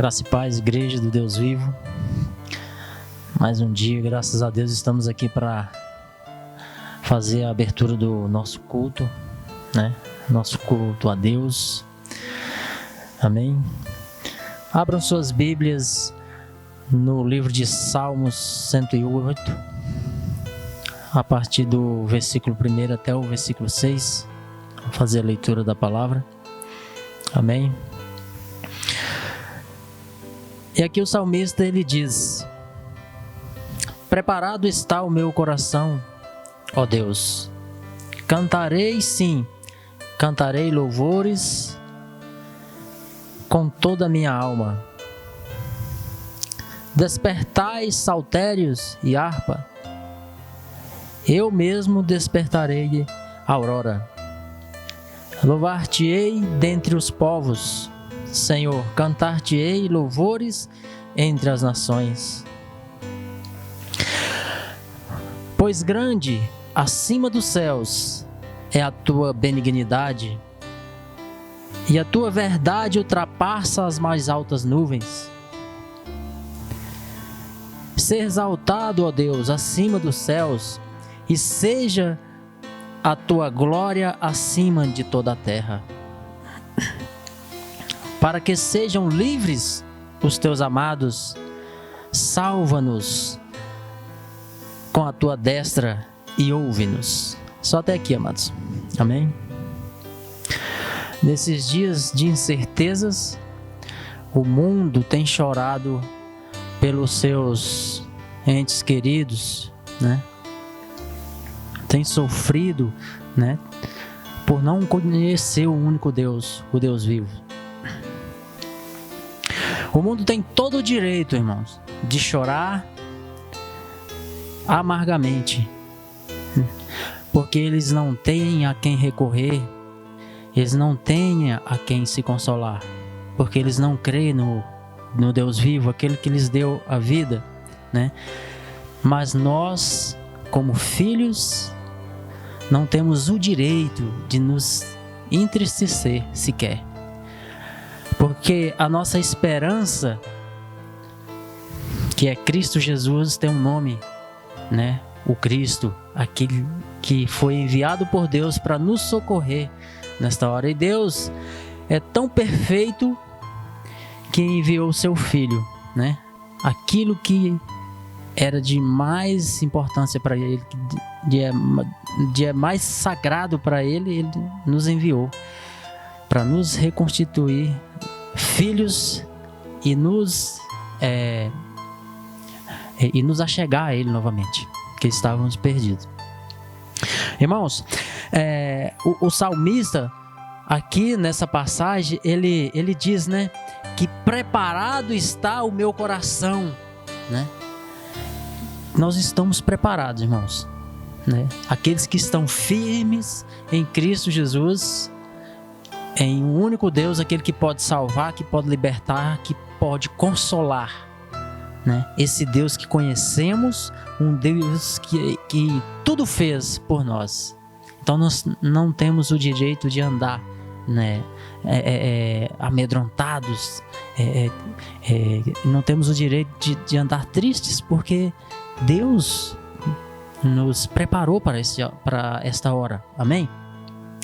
Graça e paz, igreja do Deus vivo. Mais um dia, graças a Deus, estamos aqui para fazer a abertura do nosso culto, né? Nosso culto a Deus. Amém? Abram suas Bíblias no livro de Salmos 108, a partir do versículo 1 até o versículo 6. Vou fazer a leitura da palavra. Amém? E aqui o salmista ele diz: preparado está o meu coração, ó Deus. Cantarei, sim, cantarei louvores com toda a minha alma. Despertai saltérios e harpa, eu mesmo despertarei a aurora. Louvar-te-ei dentre os povos, Senhor, cantar-te-ei louvores entre as nações. Pois grande, acima dos céus, é a tua benignidade, e a tua verdade ultrapassa as mais altas nuvens. Seja exaltado, ó Deus, acima dos céus, e seja a tua glória acima de toda a terra. Para que sejam livres os teus amados, salva-nos com a tua destra e ouve-nos. Só até aqui, amados. Amém? Nesses dias de incertezas, o mundo tem chorado pelos seus entes queridos, né? Tem sofrido, né? Por não conhecer o único Deus, o Deus vivo. O mundo tem todo o direito, irmãos, de chorar amargamente, porque eles não têm a quem recorrer, eles não têm a quem se consolar, porque eles não creem no Deus vivo, aquele que lhes deu a vida, né? Mas nós, como filhos, não temos o direito de nos entristecer sequer. Porque a nossa esperança, que é Cristo Jesus, tem um nome, né? O Cristo, aquele que foi enviado por Deus para nos socorrer nesta hora. E Deus é tão perfeito que enviou o seu Filho, né? Aquilo que era de mais importância para Ele, de mais sagrado para Ele, Ele nos enviou para nos reconstituir filhos e nos achegar a Ele novamente, que estávamos perdidos. Irmãos, o salmista aqui nessa passagem ele diz, né, que preparado está o meu coração, né? Nós estamos preparados, irmãos, né? Aqueles que estão firmes em Cristo Jesus, em um único Deus, aquele que pode salvar, que pode libertar, que pode consolar, né? Esse Deus que conhecemos, um Deus que tudo fez por nós. Então nós não temos o direito de andar, né, amedrontados, não temos o direito de andar tristes, porque Deus nos preparou para esta hora. Amém?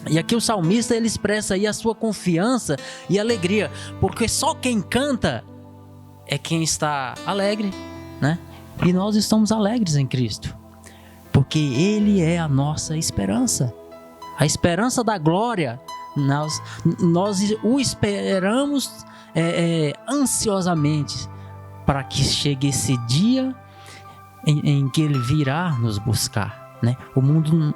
E aqui o salmista ele expressa aí a sua confiança e alegria, porque só quem canta é quem está alegre, né? E nós estamos alegres em Cristo, porque Ele é a nossa esperança, a esperança da glória. Nós o esperamos ansiosamente para que chegue esse dia em que Ele virá nos buscar, né? O mundo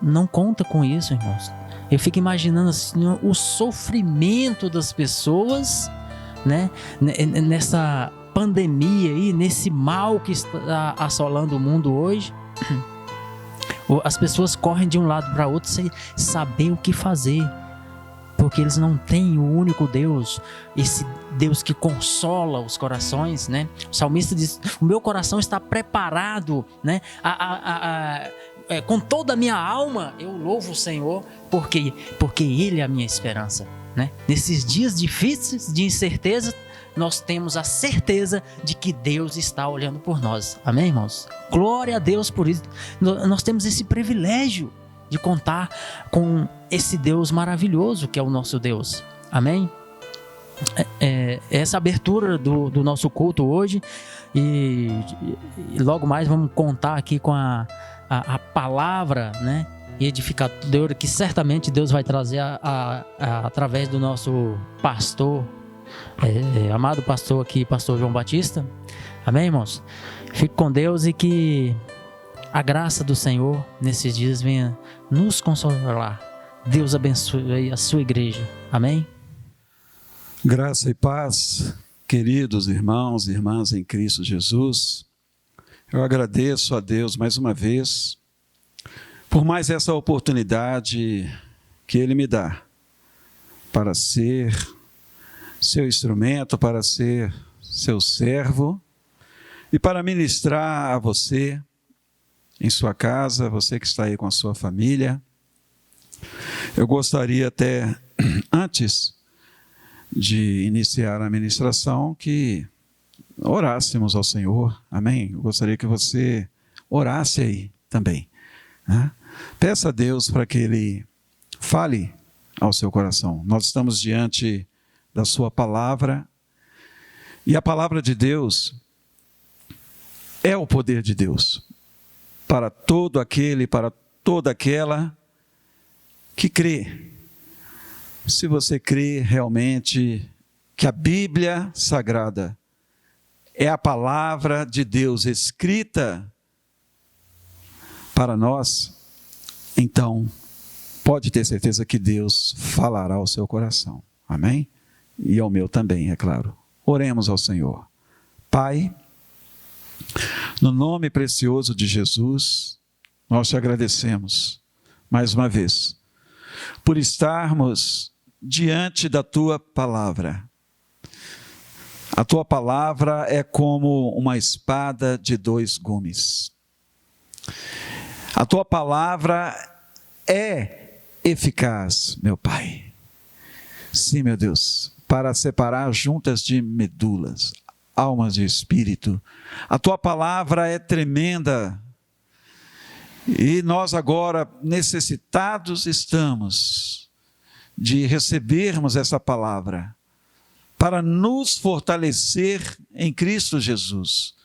não conta com isso, irmãos. Eu fico imaginando assim, o sofrimento das pessoas, né? Nessa pandemia aí, nesse mal que está assolando o mundo hoje. As pessoas correm de um lado para outro sem saber o que fazer, porque eles não têm o único Deus, esse Deus que consola os corações, né? O salmista diz: o meu coração está preparado, né? Com toda a minha alma eu louvo o Senhor, porque Ele é a minha esperança, né? Nesses dias difíceis de incerteza, nós temos a certeza de que Deus está olhando por nós. Amém, irmãos? Glória a Deus por isso. Nós temos esse privilégio de contar com esse Deus maravilhoso que é o nosso Deus. Amém? Essa abertura do nosso culto hoje, e logo mais vamos contar aqui com a palavra, né, edificadora, que certamente Deus vai trazer através do nosso pastor, amado pastor aqui, pastor João Batista. Amém, irmãos? Fique com Deus e que a graça do Senhor nesses dias venha nos consolar. Deus abençoe a sua igreja. Amém? Graça e paz, queridos irmãos e irmãs em Cristo Jesus. Eu agradeço a Deus mais uma vez por mais essa oportunidade que Ele me dá para ser seu instrumento, para ser seu servo e para ministrar a você em sua casa, você que está aí com a sua família. Eu gostaria até, antes de iniciar a ministração, que orássemos ao Senhor. Amém? Eu gostaria que você orasse aí também, né? Peça a Deus para que Ele fale ao seu coração. Nós estamos diante da sua palavra, e a palavra de Deus é o poder de Deus para todo aquele, para toda aquela que crê. Se você crê realmente que a Bíblia Sagrada é a palavra de Deus escrita para nós, então pode ter certeza que Deus falará ao seu coração. Amém? E ao meu também, é claro. Oremos ao Senhor. Pai, no nome precioso de Jesus, nós te agradecemos mais uma vez por estarmos diante da tua palavra. A tua palavra é como uma espada de dois gumes. A tua palavra é eficaz, meu Pai. Sim, meu Deus, para separar juntas de medulas, almas de espírito. A tua palavra é tremenda. E nós agora necessitados estamos de recebermos essa palavra para nos fortalecer em Cristo Jesus.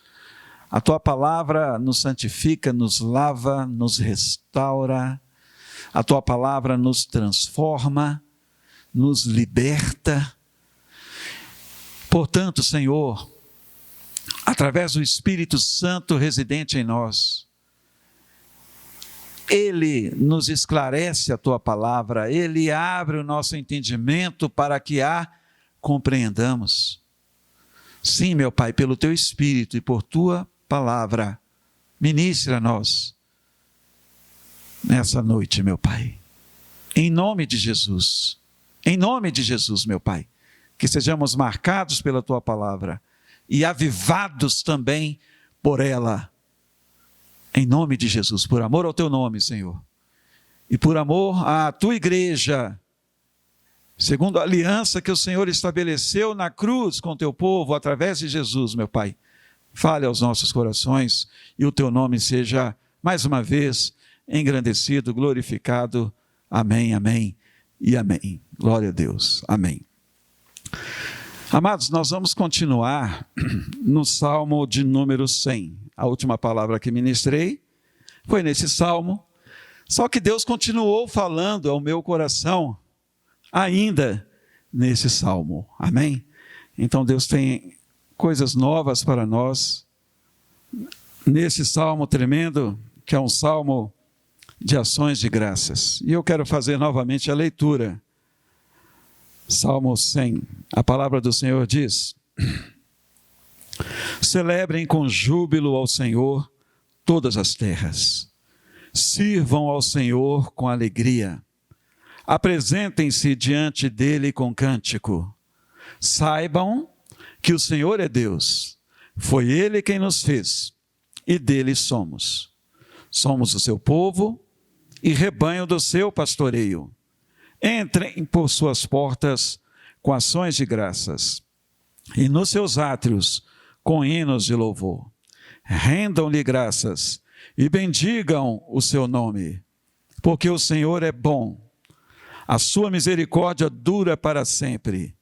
A tua palavra nos santifica, nos lava, nos restaura. A tua palavra nos transforma, nos liberta. Portanto, Senhor, através do Espírito Santo residente em nós, Ele nos esclarece a tua palavra, Ele abre o nosso entendimento para que a compreendamos. Sim, meu Pai, pelo teu Espírito e por tua palavra, ministra a nós nessa noite, meu Pai. Em nome de Jesus, meu Pai, que sejamos marcados pela tua palavra e avivados também por ela. Em nome de Jesus, por amor ao teu nome, Senhor, e por amor à tua igreja, segundo a aliança que o Senhor estabeleceu na cruz com o teu povo, através de Jesus, meu Pai. Fale aos nossos corações e o teu nome seja, mais uma vez, engrandecido, glorificado. Amém, amém e amém. Glória a Deus. Amém. Amados, nós vamos continuar no Salmo de número 100. A última palavra que ministrei foi nesse Salmo, só que Deus continuou falando ao meu coração ainda nesse Salmo. Amém? Então Deus tem coisas novas para nós nesse Salmo tremendo, que é um Salmo de ações de graças. E eu quero fazer novamente a leitura. Salmo 100. A palavra do Senhor diz: celebrem com júbilo ao Senhor todas as terras. Sirvam ao Senhor com alegria. Apresentem-se diante dele com cântico. Saibam que o Senhor é Deus. Foi Ele quem nos fez e dele somos. Somos o seu povo e rebanho do seu pastoreio. Entrem por suas portas com ações de graças. e nos seus átrios com hinos de louvor. Rendam-lhe graças e bendigam o seu nome, porque o Senhor é bom, a sua misericórdia dura para sempre,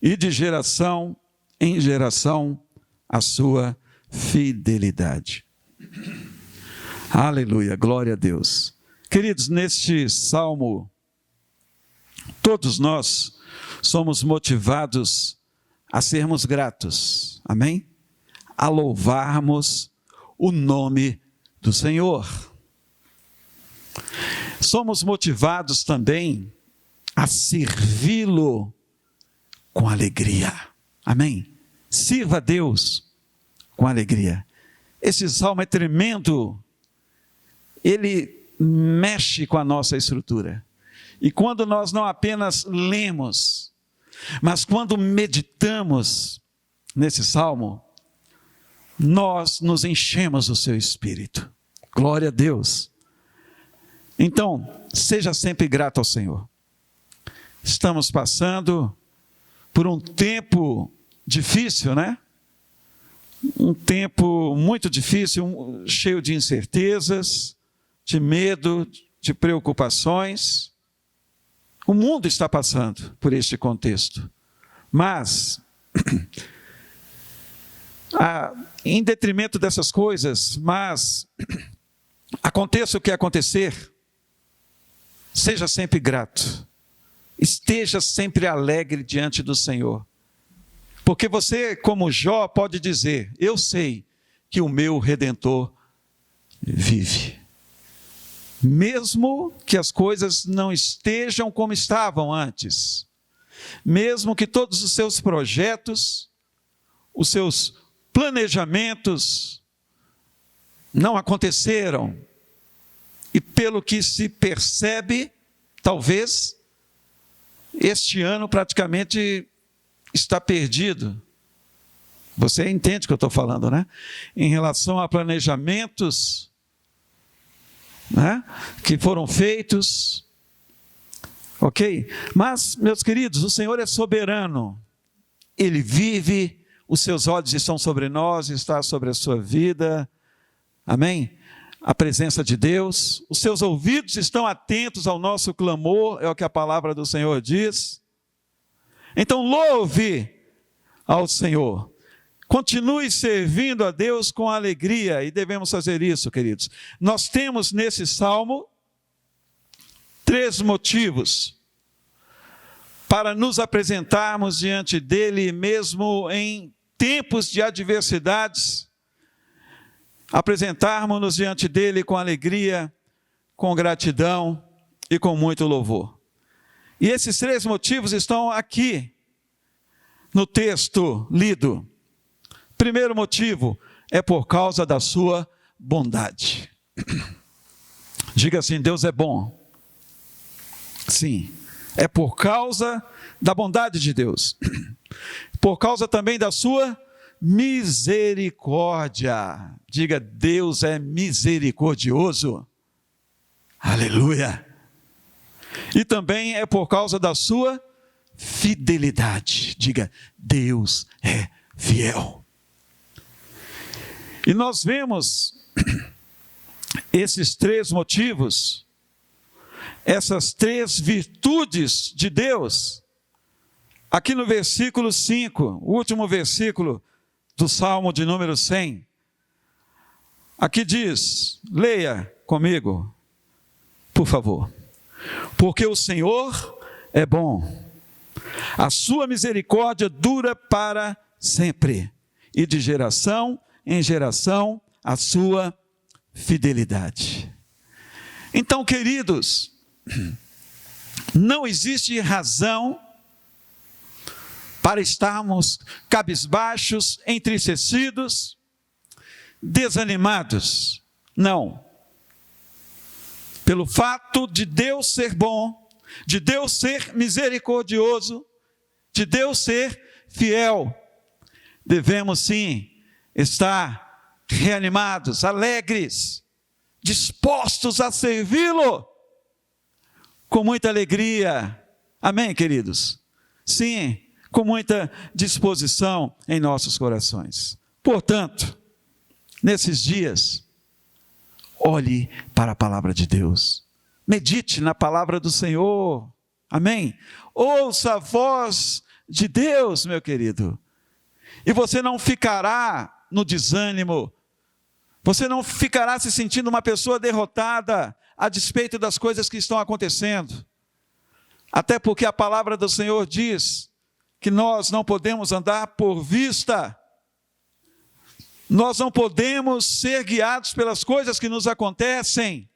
e de geração em geração a sua fidelidade. Aleluia, glória a Deus. Queridos, neste salmo, todos nós somos motivados a sermos gratos, amém? A louvarmos o nome do Senhor. Somos motivados também a servi-lo com alegria, amém? Sirva a Deus com alegria. Esse salmo é tremendo, ele mexe com a nossa estrutura. E quando nós não apenas lemos, mas quando meditamos nesse salmo, nós nos enchemos do seu Espírito. Glória a Deus. Então, seja sempre grato ao Senhor. Estamos passando por um tempo difícil, né? Um tempo muito difícil, cheio de incertezas, de medo, de preocupações. O mundo está passando por este contexto. Mas, em detrimento dessas coisas, aconteça o que acontecer, seja sempre grato. Esteja sempre alegre diante do Senhor. Porque você, como Jó, pode dizer: eu sei que o meu Redentor vive. Mesmo que as coisas não estejam como estavam antes, mesmo que todos os seus projetos, os seus planejamentos não aconteceram, e pelo que se percebe, talvez este ano praticamente está perdido. Você entende o que eu estou falando, né? Em relação a planejamentos, né, que foram feitos, ok? Mas, meus queridos, o Senhor é soberano, Ele vive, os seus olhos estão sobre nós, está sobre a sua vida, amém? A presença de Deus, os seus ouvidos estão atentos ao nosso clamor, é o que a palavra do Senhor diz. Então louve ao Senhor, continue servindo a Deus com alegria, e devemos fazer isso, queridos. Nós temos nesse salmo 3 motivos para nos apresentarmos diante dele, mesmo em tempos de adversidades, apresentarmos-nos diante dele com alegria, com gratidão e com muito louvor. E esses 3 motivos estão aqui no texto lido. Primeiro motivo é por causa da sua bondade. Diga assim: Deus é bom. Sim, é por causa da bondade de Deus. Por causa também da sua misericórdia. Diga: Deus é misericordioso. Aleluia. E também é por causa da sua fidelidade. Diga: Deus é fiel. E nós vemos esses 3 motivos, essas 3 virtudes de Deus, aqui no versículo 5, o último versículo do Salmo de número 100. Aqui diz, leia comigo, por favor. Porque o Senhor é bom, a sua misericórdia dura para sempre, e de geração em geração a sua fidelidade. Então, queridos, não existe razão para estarmos cabisbaixos, entristecidos, desanimados. Não. Pelo fato de Deus ser bom, de Deus ser misericordioso, de Deus ser fiel, devemos sim estar reanimados, alegres, dispostos a servi-lo com muita alegria. Amém, queridos? Sim, com muita disposição em nossos corações. Portanto, nesses dias, olhe para a palavra de Deus. Medite na palavra do Senhor. Amém? Ouça a voz de Deus, meu querido. E você não ficará no desânimo. Você não ficará se sentindo uma pessoa derrotada a despeito das coisas que estão acontecendo. Até porque a palavra do Senhor diz que nós não podemos andar por vista. Nós não podemos ser guiados pelas coisas que nos acontecem.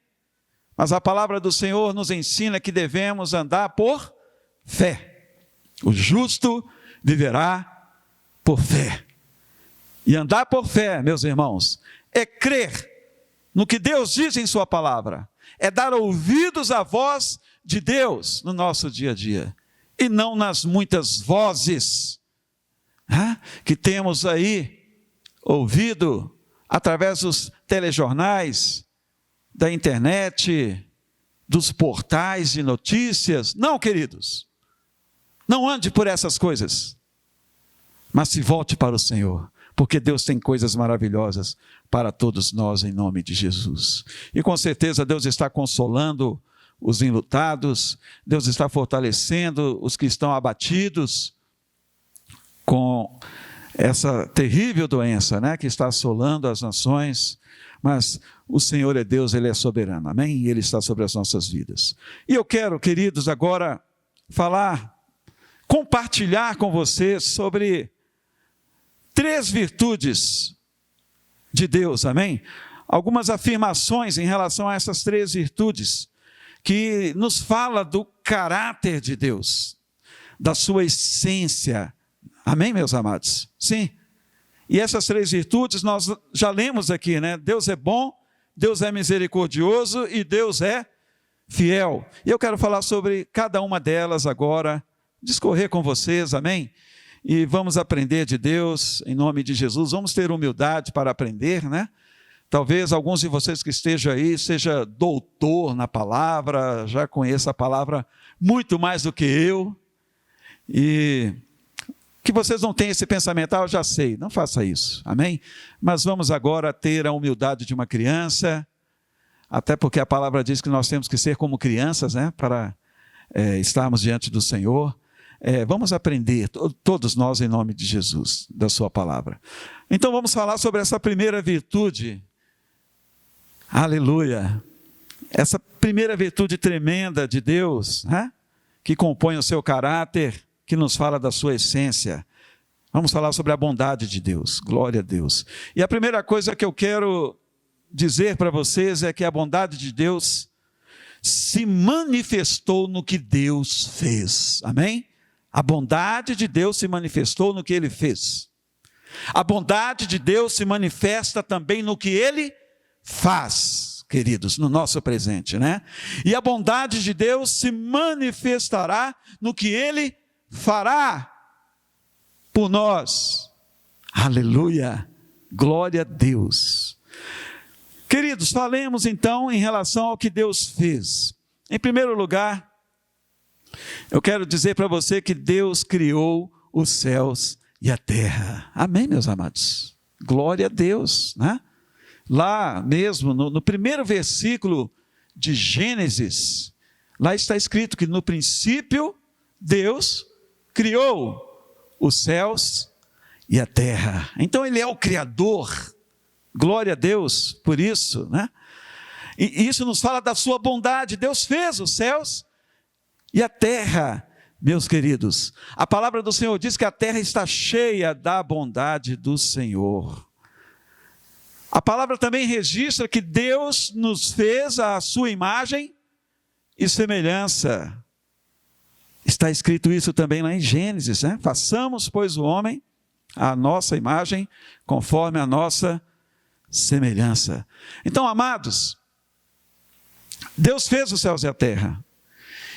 Mas a palavra do Senhor nos ensina que devemos andar por fé. O justo viverá por fé. E andar por fé, meus irmãos, é crer no que Deus diz em sua palavra. É dar ouvidos à voz de Deus no nosso dia a dia. E não nas muitas vozes que temos aí ouvido através dos telejornais, da internet, dos portais de notícias. Não, queridos, não ande por essas coisas, mas se volte para o Senhor, porque Deus tem coisas maravilhosas para todos nós em nome de Jesus. E com certeza Deus está consolando os enlutados, Deus está fortalecendo os que estão abatidos com essa terrível doença, que está assolando as nações. Mas o Senhor é Deus, Ele é soberano, amém? E Ele está sobre as nossas vidas. E eu quero, queridos, agora compartilhar com vocês sobre 3 virtudes de Deus, amém? Algumas afirmações em relação a essas 3 virtudes, que nos fala do caráter de Deus, da sua essência, amém, meus amados? Sim. E essas 3 virtudes nós já lemos aqui, Deus é bom, Deus é misericordioso e Deus é fiel. E eu quero falar sobre cada uma delas agora, discorrer com vocês, amém? E vamos aprender de Deus, em nome de Jesus. Vamos ter humildade para aprender, Talvez alguns de vocês que estejam aí, seja doutor na palavra, já conheça a palavra muito mais do que eu. E que vocês não tenham esse pensamento, eu já sei, não faça isso, amém? Mas vamos agora ter a humildade de uma criança, até porque a palavra diz que nós temos que ser como crianças, para estarmos diante do Senhor. Vamos aprender, todos nós, em nome de Jesus, da sua palavra. Então vamos falar sobre essa primeira virtude, aleluia, essa primeira virtude tremenda de Deus, que compõe o seu caráter, que nos fala da sua essência. Vamos falar sobre a bondade de Deus, glória a Deus. E a primeira coisa que eu quero dizer para vocês é que a bondade de Deus se manifestou no que Deus fez, amém? A bondade de Deus se manifestou no que Ele fez. A bondade de Deus se manifesta também no que Ele faz, queridos, no nosso presente, E a bondade de Deus se manifestará no que Ele fará por nós. Aleluia, glória a Deus. Queridos, falemos então em relação ao que Deus fez. Em primeiro lugar, eu quero dizer para você que Deus criou os céus e a terra. Amém, meus amados? Glória a Deus, Lá mesmo, no primeiro versículo de Gênesis, lá está escrito que no princípio Deus criou os céus e a terra. Então Ele é o Criador. Glória a Deus por isso, E isso nos fala da sua bondade. Deus fez os céus e a terra, meus queridos. A palavra do Senhor diz que a terra está cheia da bondade do Senhor. A palavra também registra que Deus nos fez a sua imagem e semelhança. Está escrito isso também lá em Gênesis, Façamos, pois, o homem à nossa imagem, conforme a nossa semelhança. Então, amados, Deus fez os céus e a terra.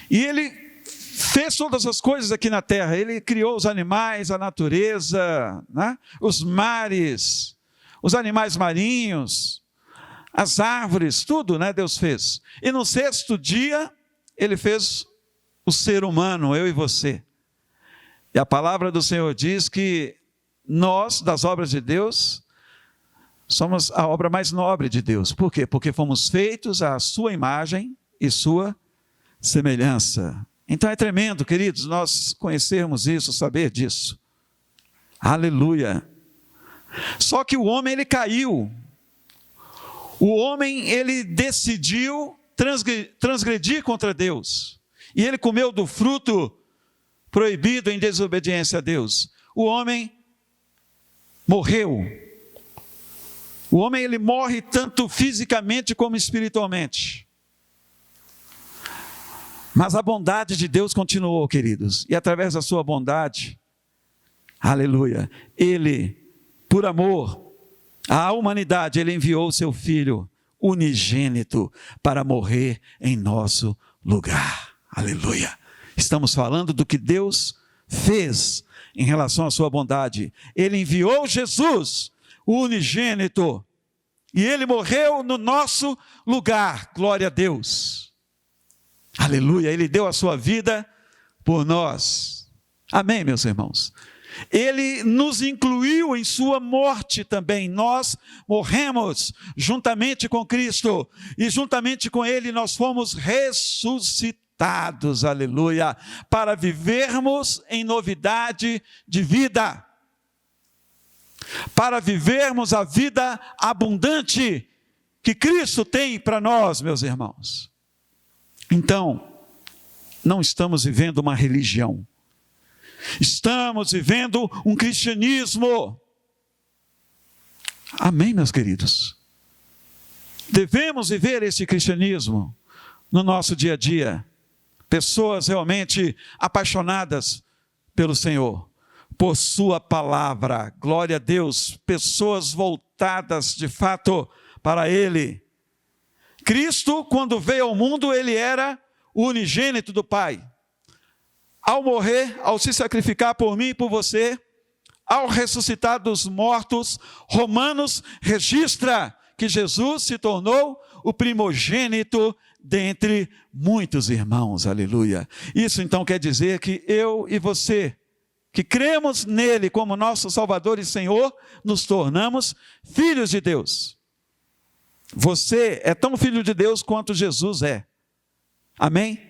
E Ele fez todas as coisas aqui na terra. Ele criou os animais, a natureza, os mares, os animais marinhos, as árvores, tudo, Deus fez. E no 6º dia, Ele fez o ser humano, eu e você. E a palavra do Senhor diz que nós, das obras de Deus, somos a obra mais nobre de Deus. Por quê? Porque fomos feitos à sua imagem e sua semelhança. Então é tremendo, queridos, nós conhecermos isso, saber disso. Aleluia. Só que o homem, ele caiu. O homem, ele decidiu transgredir contra Deus. E ele comeu do fruto proibido em desobediência a Deus. O homem morreu. O homem, ele morre tanto fisicamente como espiritualmente. Mas a bondade de Deus continuou, queridos. E através da sua bondade, aleluia, ele, por amor à humanidade, ele enviou o seu Filho unigênito para morrer em nosso lugar. Aleluia. Estamos falando do que Deus fez em relação à sua bondade. Ele enviou Jesus, o unigênito, e ele morreu no nosso lugar. Glória a Deus. Aleluia. Ele deu a sua vida por nós. Amém, meus irmãos? Ele nos incluiu em sua morte também. Nós morremos juntamente com Cristo e juntamente com ele nós fomos ressuscitados, aleluia, para vivermos em novidade de vida, para vivermos a vida abundante que Cristo tem para nós, meus irmãos. Então, não estamos vivendo uma religião, estamos vivendo um cristianismo. Amém, meus queridos? Devemos viver esse cristianismo no nosso dia a dia. Pessoas realmente apaixonadas pelo Senhor, por sua palavra. Glória a Deus. Pessoas voltadas de fato para Ele. Cristo, quando veio ao mundo, Ele era o unigênito do Pai. Ao morrer, ao se sacrificar por mim e por você, ao ressuscitar dos mortos, Romanos registra que Jesus se tornou o primogênito dentre muitos irmãos, aleluia. Isso então quer dizer que eu e você, que cremos nele como nosso Salvador e Senhor, nos tornamos filhos de Deus. Você é tão filho de Deus quanto Jesus é. Amém?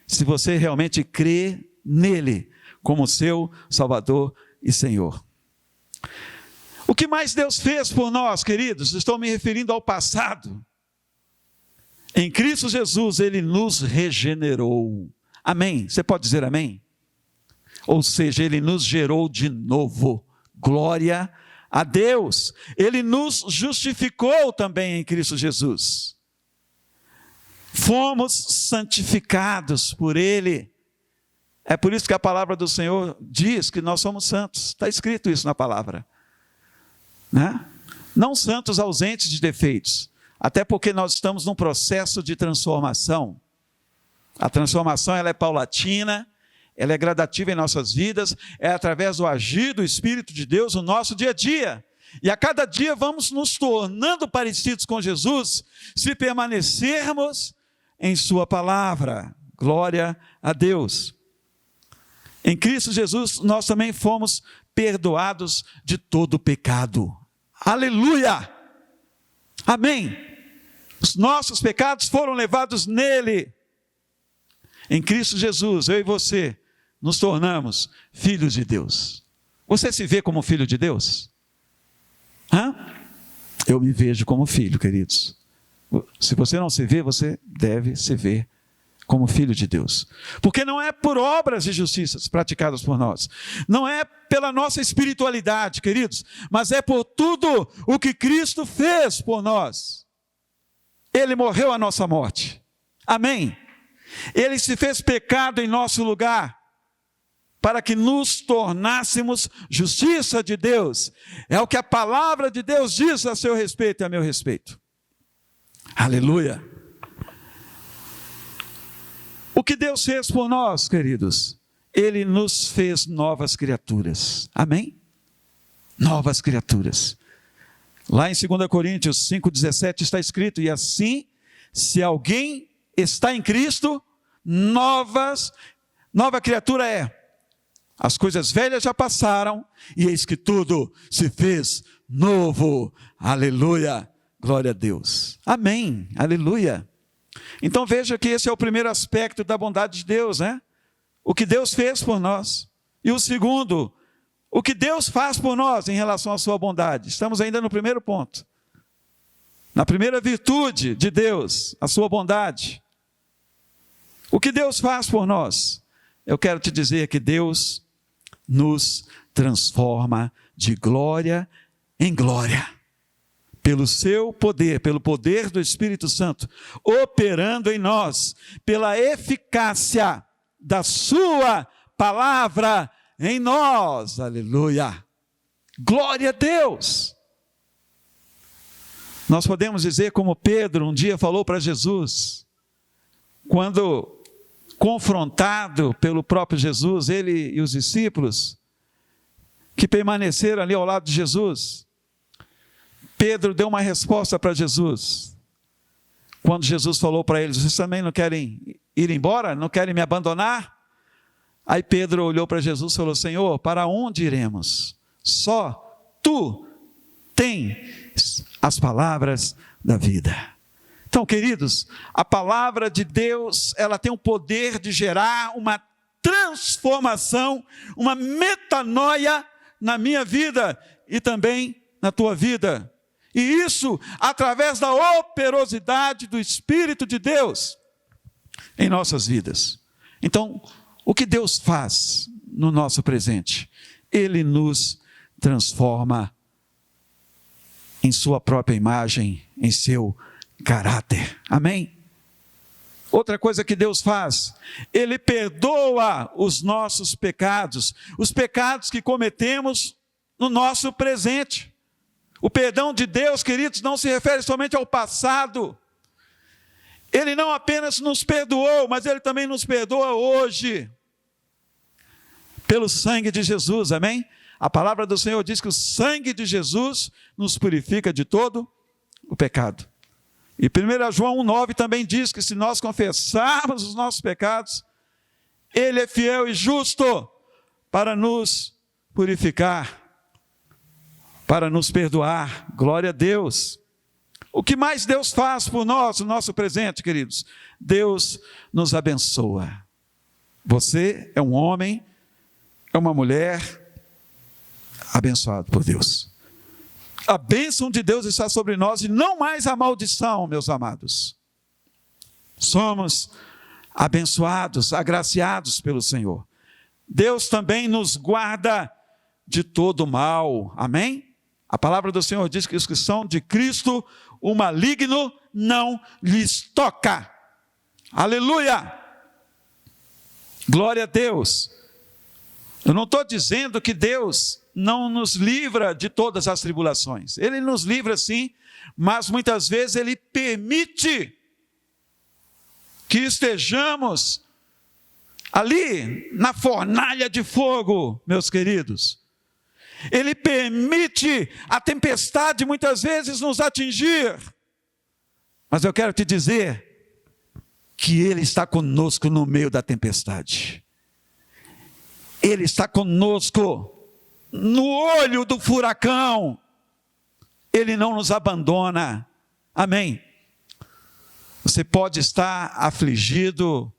Se você realmente crê nele como seu Salvador e Senhor. O que mais Deus fez por nós, queridos? Estou me referindo ao passado. Em Cristo Jesus, Ele nos regenerou. Amém? Você pode dizer amém? Ou seja, Ele nos gerou de novo. Glória a Deus. Ele nos justificou também em Cristo Jesus. Fomos santificados por Ele. É por isso que a palavra do Senhor diz que nós somos santos. Está escrito isso na palavra. Né? Não santos ausentes de defeitos. Até porque nós estamos num processo de transformação. A transformação ela é paulatina, ela é gradativa em nossas vidas, é através do agir do Espírito de Deus no nosso dia a dia. E a cada dia vamos nos tornando parecidos com Jesus, se permanecermos em sua palavra. Glória a Deus. Em Cristo Jesus nós também fomos perdoados de todo pecado. Aleluia! Amém! Os nossos pecados foram levados nele. Em Cristo Jesus, eu e você, nos tornamos filhos de Deus. Você se vê como filho de Deus? Hã? Eu me vejo como filho, queridos. Se você não se vê, você deve se ver como filho de Deus. Porque não é por obras de justiça praticadas por nós. Não é pela nossa espiritualidade, queridos. Mas é por tudo o que Cristo fez por nós. Ele morreu a nossa morte. Amém? Ele se fez pecado em nosso lugar, para que nos tornássemos justiça de Deus. É o que a palavra de Deus diz a seu respeito e a meu respeito. Aleluia. O que Deus fez por nós, queridos? Ele nos fez novas criaturas. Amém? Novas criaturas. Lá em 2 Coríntios 5,17 está escrito: e assim, se alguém está em Cristo, nova criatura é. As coisas velhas já passaram, e eis que tudo se fez novo. Aleluia, glória a Deus. Amém, aleluia. Então veja que esse é o primeiro aspecto da bondade de Deus, né? O que Deus fez por nós. E o segundo, o que Deus faz por nós em relação à sua bondade. Estamos ainda no primeiro ponto. Na primeira virtude de Deus, a sua bondade. O que Deus faz por nós? Eu quero te dizer que Deus nos transforma de glória em glória. Pelo seu poder, pelo poder do Espírito Santo, operando em nós, pela eficácia da sua palavra em nós. Aleluia! Glória a Deus! Nós podemos dizer como Pedro um dia falou para Jesus, quando confrontado pelo próprio Jesus, ele e os discípulos, que permaneceram ali ao lado de Jesus, Pedro deu uma resposta para Jesus, quando Jesus falou para eles: vocês também não querem ir embora? Não querem me abandonar? Aí Pedro olhou para Jesus e falou: Senhor, para onde iremos? Só Tu tens as palavras da vida. Então, queridos, a palavra de Deus, ela tem o poder de gerar uma transformação, uma metanoia na minha vida e também na tua vida. E isso através da operosidade do Espírito de Deus em nossas vidas. Então, o que Deus faz no nosso presente? Ele nos transforma em sua própria imagem, em seu caráter. Amém? Outra coisa que Deus faz, Ele perdoa os nossos pecados, os pecados que cometemos no nosso presente. O perdão de Deus, queridos, não se refere somente ao passado. Ele não apenas nos perdoou, mas Ele também nos perdoa hoje, pelo sangue de Jesus, amém? A palavra do Senhor diz que o sangue de Jesus nos purifica de todo o pecado. E 1 João 1,9 também diz que se nós confessarmos os nossos pecados, Ele é fiel e justo para nos purificar, para nos perdoar. Glória a Deus. O que mais Deus faz por nós, no nosso presente, queridos? Deus nos abençoa. Você é um homem, é uma mulher abençoado por Deus. A bênção de Deus está sobre nós e não mais a maldição, meus amados. Somos abençoados, agraciados pelo Senhor. Deus também nos guarda de todo mal. Amém? A palavra do Senhor diz que os que são de Cristo, o maligno não lhes toca. Aleluia! Glória a Deus. Eu não estou dizendo que Deus não nos livra de todas as tribulações. Ele nos livra sim, mas muitas vezes Ele permite que estejamos ali na fornalha de fogo, meus queridos. Ele permite a tempestade muitas vezes nos atingir. Mas eu quero te dizer que Ele está conosco no meio da tempestade. Ele está conosco no olho do furacão. Ele não nos abandona. Amém? Você pode estar afligido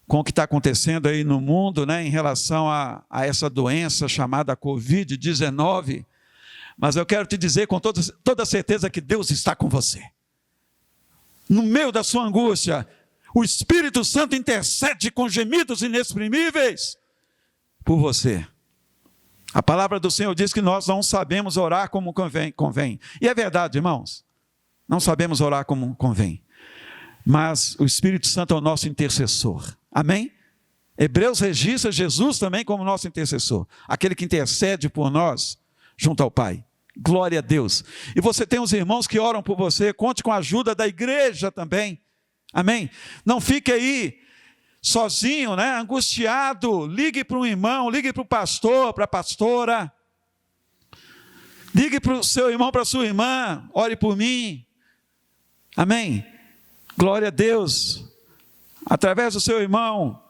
com o que está acontecendo aí no mundo, né, em relação a essa doença chamada Covid-19, mas eu quero te dizer com toda certeza que Deus está com você. No meio da sua angústia, o Espírito Santo intercede com gemidos inexprimíveis por você. A palavra do Senhor diz que nós não sabemos orar como convém. E é verdade, irmãos. Não sabemos orar como convém. Mas o Espírito Santo é o nosso intercessor. Amém? Hebreus registra Jesus também como nosso intercessor. Aquele que intercede por nós junto ao Pai. Glória a Deus. E você tem os irmãos que oram por você. Conte com a ajuda da igreja também. Amém? Não fique aí sozinho, né? Angustiado. Ligue para um irmão, ligue para o pastor, para a pastora. Ligue para o seu irmão, para a sua irmã. Ore por mim. Amém? Glória a Deus. Através do seu irmão,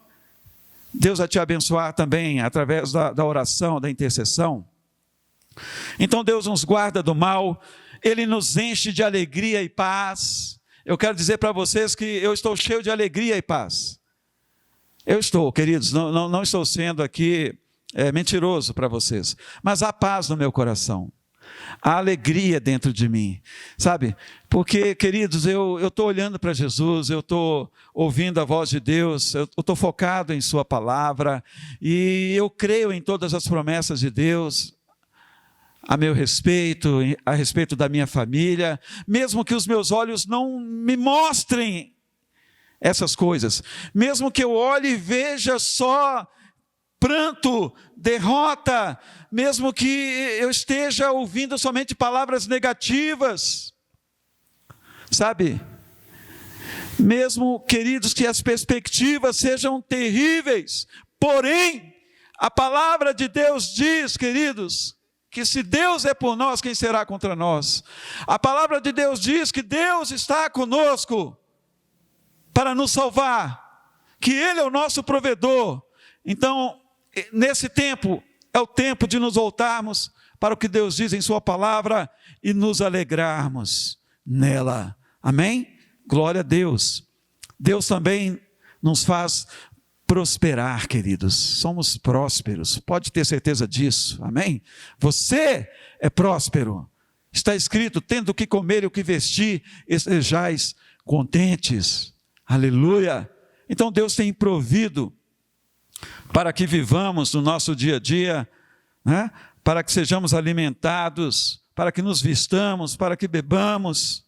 Deus vai te abençoar também através da oração, da intercessão. Então Deus nos guarda do mal, Ele nos enche de alegria e paz. Eu quero dizer para vocês que eu estou cheio de alegria e paz. Eu estou, queridos, não estou sendo aqui mentiroso para vocês, mas há paz no meu coração. Há alegria dentro de mim, sabe? Porque, queridos, eu estou olhando para Jesus, eu estou ouvindo a voz de Deus, eu estou focado em sua palavra, e eu creio em todas as promessas de Deus, a meu respeito, a respeito da minha família, mesmo que os meus olhos não me mostrem essas coisas, mesmo que eu olhe e veja só pranto, derrota, mesmo que eu esteja ouvindo somente palavras negativas, sabe? Mesmo, queridos, que as perspectivas sejam terríveis, porém, a palavra de Deus diz, queridos, que se Deus é por nós, quem será contra nós? A palavra de Deus diz que Deus está conosco para nos salvar, que Ele é o nosso provedor. Então, nesse tempo, é o tempo de nos voltarmos para o que Deus diz em sua palavra e nos alegrarmos nela. Amém? Glória a Deus. Deus também nos faz prosperar, queridos. Somos prósperos, pode ter certeza disso. Amém? Você é próspero. Está escrito, tendo o que comer e o que vestir, estejais contentes. Aleluia. Então Deus tem provido para que vivamos no nosso dia a dia, né? Para que sejamos alimentados, para que nos vistamos, para que bebamos.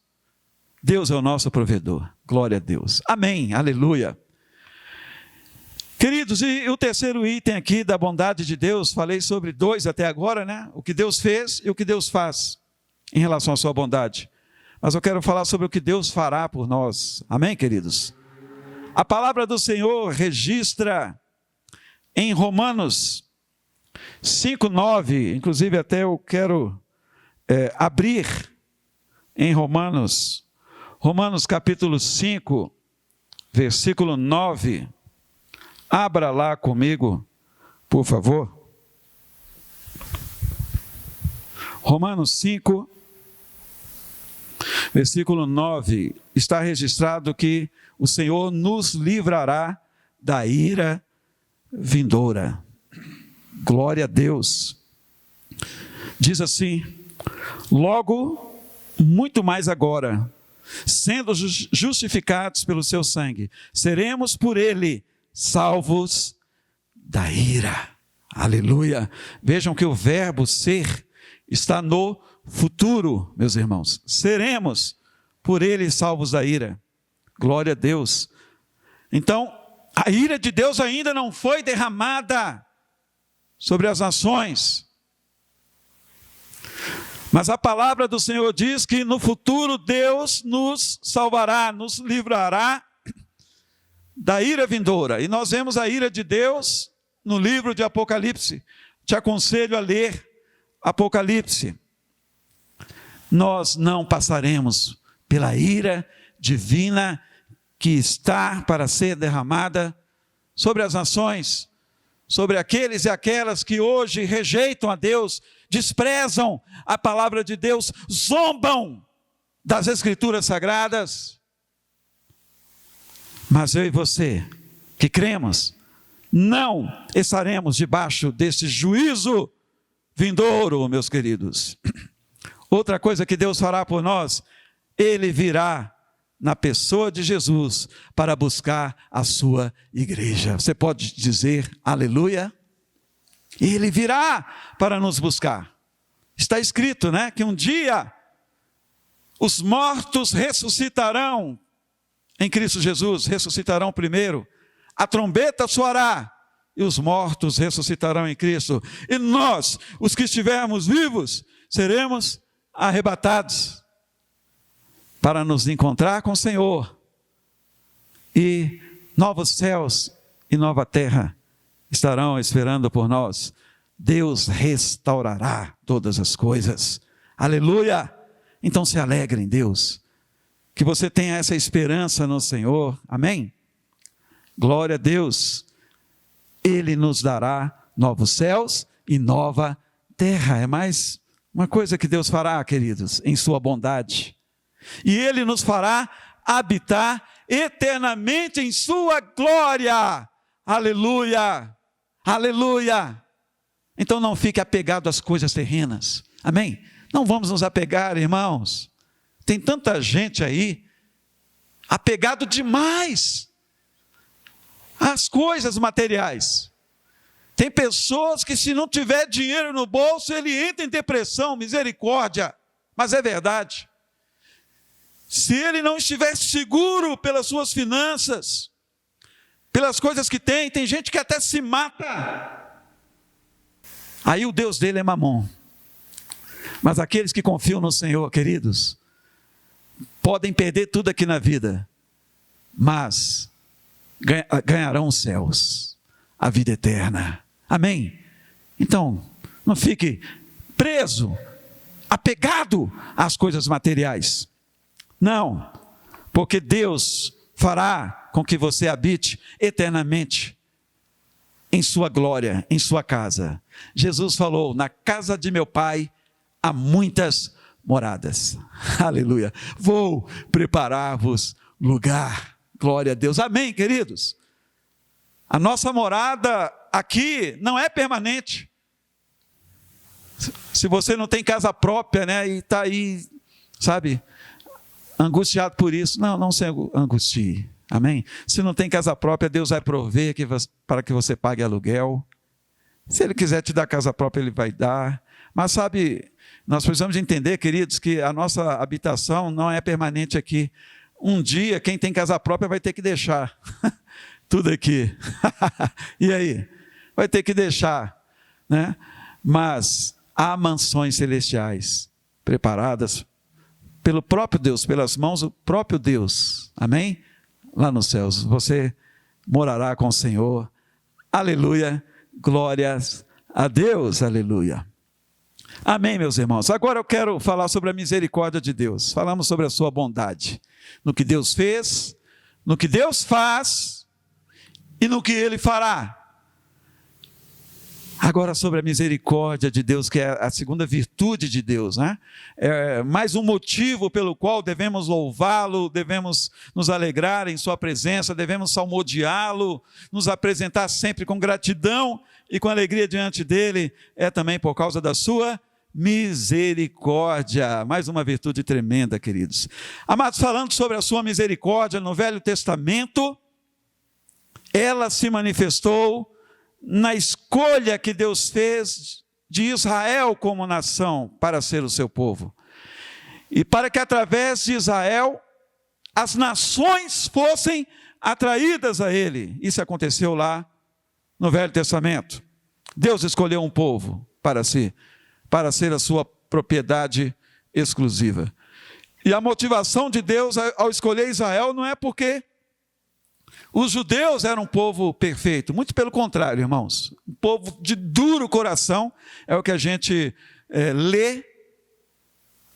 Deus é o nosso provedor. Glória a Deus. Amém. Aleluia. Queridos, e o terceiro item aqui da bondade de Deus, falei sobre 2 até agora, né? O que Deus fez e o que Deus faz em relação à sua bondade. Mas eu quero falar sobre o que Deus fará por nós. Amém, queridos? A palavra do Senhor registra em Romanos 5:9, inclusive até eu quero abrir em Romanos capítulo 5, versículo 9. Abra lá comigo, por favor. Romanos 5, versículo 9, está registrado que o Senhor nos livrará da ira vindoura. Glória a Deus. Diz assim: logo, muito mais agora, sendo justificados pelo seu sangue, seremos por ele salvos da ira. Aleluia. Vejam que o verbo ser está no futuro, meus irmãos. Seremos por ele salvos da ira. Glória a Deus. Então, a ira de Deus ainda não foi derramada sobre as nações. Mas a palavra do Senhor diz que no futuro Deus nos salvará, nos livrará da ira vindoura. E nós vemos a ira de Deus no livro de Apocalipse. Te aconselho a ler Apocalipse. Nós não passaremos pela ira divina que está para ser derramada sobre as nações, sobre aqueles e aquelas que hoje rejeitam a Deus, desprezam a palavra de Deus, zombam das Escrituras Sagradas. Mas eu e você, que cremos, não estaremos debaixo desse juízo vindouro, meus queridos. Outra coisa que Deus fará por nós, Ele virá na pessoa de Jesus para buscar a sua igreja. Você pode dizer aleluia? Ele virá para nos buscar. Está escrito, né, que um dia os mortos ressuscitarão em Cristo Jesus, ressuscitarão primeiro. A trombeta soará e os mortos ressuscitarão em Cristo. E nós, os que estivermos vivos, seremos arrebatados para nos encontrar com o Senhor. E novos céus e nova terra estarão esperando por nós. Deus restaurará todas as coisas. Aleluia! Então se alegre em Deus. Que você tenha essa esperança no Senhor. Amém? Glória a Deus. Ele nos dará novos céus e nova terra. É mais uma coisa que Deus fará, queridos, em sua bondade. E Ele nos fará habitar eternamente em sua glória. Aleluia! Aleluia! Então não fique apegado às coisas terrenas. Amém? Não vamos nos apegar, irmãos. Tem tanta gente aí apegado demais às coisas materiais. Tem pessoas que, se não tiver dinheiro no bolso, ele entra em depressão, misericórdia. Mas é verdade. Se ele não estiver seguro pelas suas finanças, pelas coisas que tem gente que até se mata. Aí o Deus dele é Mamon. Mas aqueles que confiam no Senhor, queridos, podem perder tudo aqui na vida, mas ganharão os céus, a vida eterna. Amém? Então, não fique preso, apegado às coisas materiais. Não, porque Deus fará com que você habite eternamente em sua glória, em sua casa. Jesus falou: na casa de meu Pai há muitas moradas. Aleluia. Vou preparar-vos lugar. Glória a Deus. Amém, queridos? A nossa morada aqui não é permanente. Se você não tem casa própria, né, e está aí, sabe, angustiado por isso, não se angustie. Amém? Se não tem casa própria, Deus vai prover para que você pague aluguel. Se Ele quiser te dar casa própria, Ele vai dar. Mas sabe, nós precisamos entender, queridos, que a nossa habitação não é permanente aqui. Um dia, quem tem casa própria vai ter que deixar tudo aqui. E aí? Vai ter que deixar, né? Mas há mansões celestiais preparadas pelo próprio Deus, pelas mãos do próprio Deus. Amém? Lá nos céus. Você morará com o Senhor. Aleluia. Glórias a Deus. Aleluia. Amém, meus irmãos. Agora eu quero falar sobre a misericórdia de Deus. Falamos sobre a sua bondade. No que Deus fez, no que Deus faz e no que Ele fará. Agora sobre a misericórdia de Deus, que é a segunda virtude de Deus, né? É mais um motivo pelo qual devemos louvá-lo, devemos nos alegrar em sua presença, devemos salmodiá-lo, nos apresentar sempre com gratidão e com alegria diante dele, é também por causa da sua misericórdia. Mais uma virtude tremenda, queridos. Amados, falando sobre a sua misericórdia no Velho Testamento, ela se manifestou na escolha que Deus fez de Israel como nação para ser o seu povo. E para que através de Israel as nações fossem atraídas a ele. Isso aconteceu lá no Velho Testamento. Deus escolheu um povo para si, para ser a sua propriedade exclusiva. E a motivação de Deus ao escolher Israel não é porque os judeus eram um povo perfeito, muito pelo contrário, irmãos. Um povo de duro coração, é o que a gente lê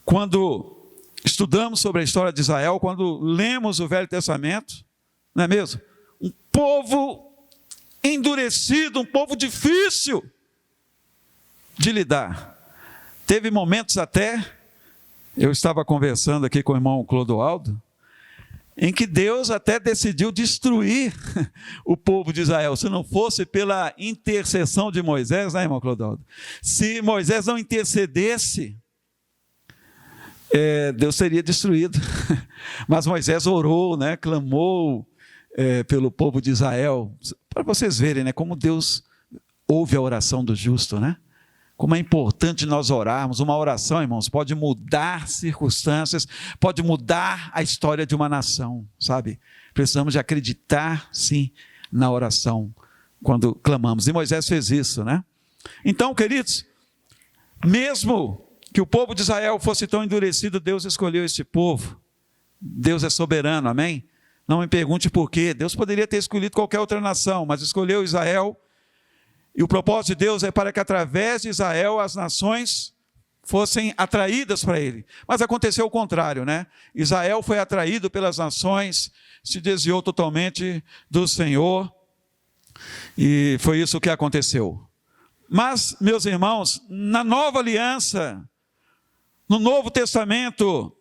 quando estudamos sobre a história de Israel, quando lemos o Velho Testamento, não é mesmo? Um povo endurecido, um povo difícil de lidar. Teve momentos até, eu estava conversando aqui com o irmão Clodoaldo, em que Deus até decidiu destruir o povo de Israel, se não fosse pela intercessão de Moisés, né, irmão Clodoaldo? Se Moisés não intercedesse, Deus seria destruído. Mas Moisés orou, né, clamou pelo povo de Israel, para vocês verem, né, como Deus ouve a oração do justo, né? Como é importante nós orarmos. Uma oração, irmãos, pode mudar circunstâncias, pode mudar a história de uma nação, sabe? Precisamos de acreditar, sim, na oração, quando clamamos. E Moisés fez isso, né? Então, queridos, mesmo que o povo de Israel fosse tão endurecido, Deus escolheu este povo. Deus é soberano, amém? Não me pergunte por quê. Deus poderia ter escolhido qualquer outra nação, mas escolheu Israel. E o propósito de Deus é para que através de Israel as nações fossem atraídas para ele. Mas aconteceu o contrário, né? Israel foi atraído pelas nações, se desviou totalmente do Senhor. E foi isso que aconteceu. Mas, meus irmãos, na nova aliança, no Novo Testamento,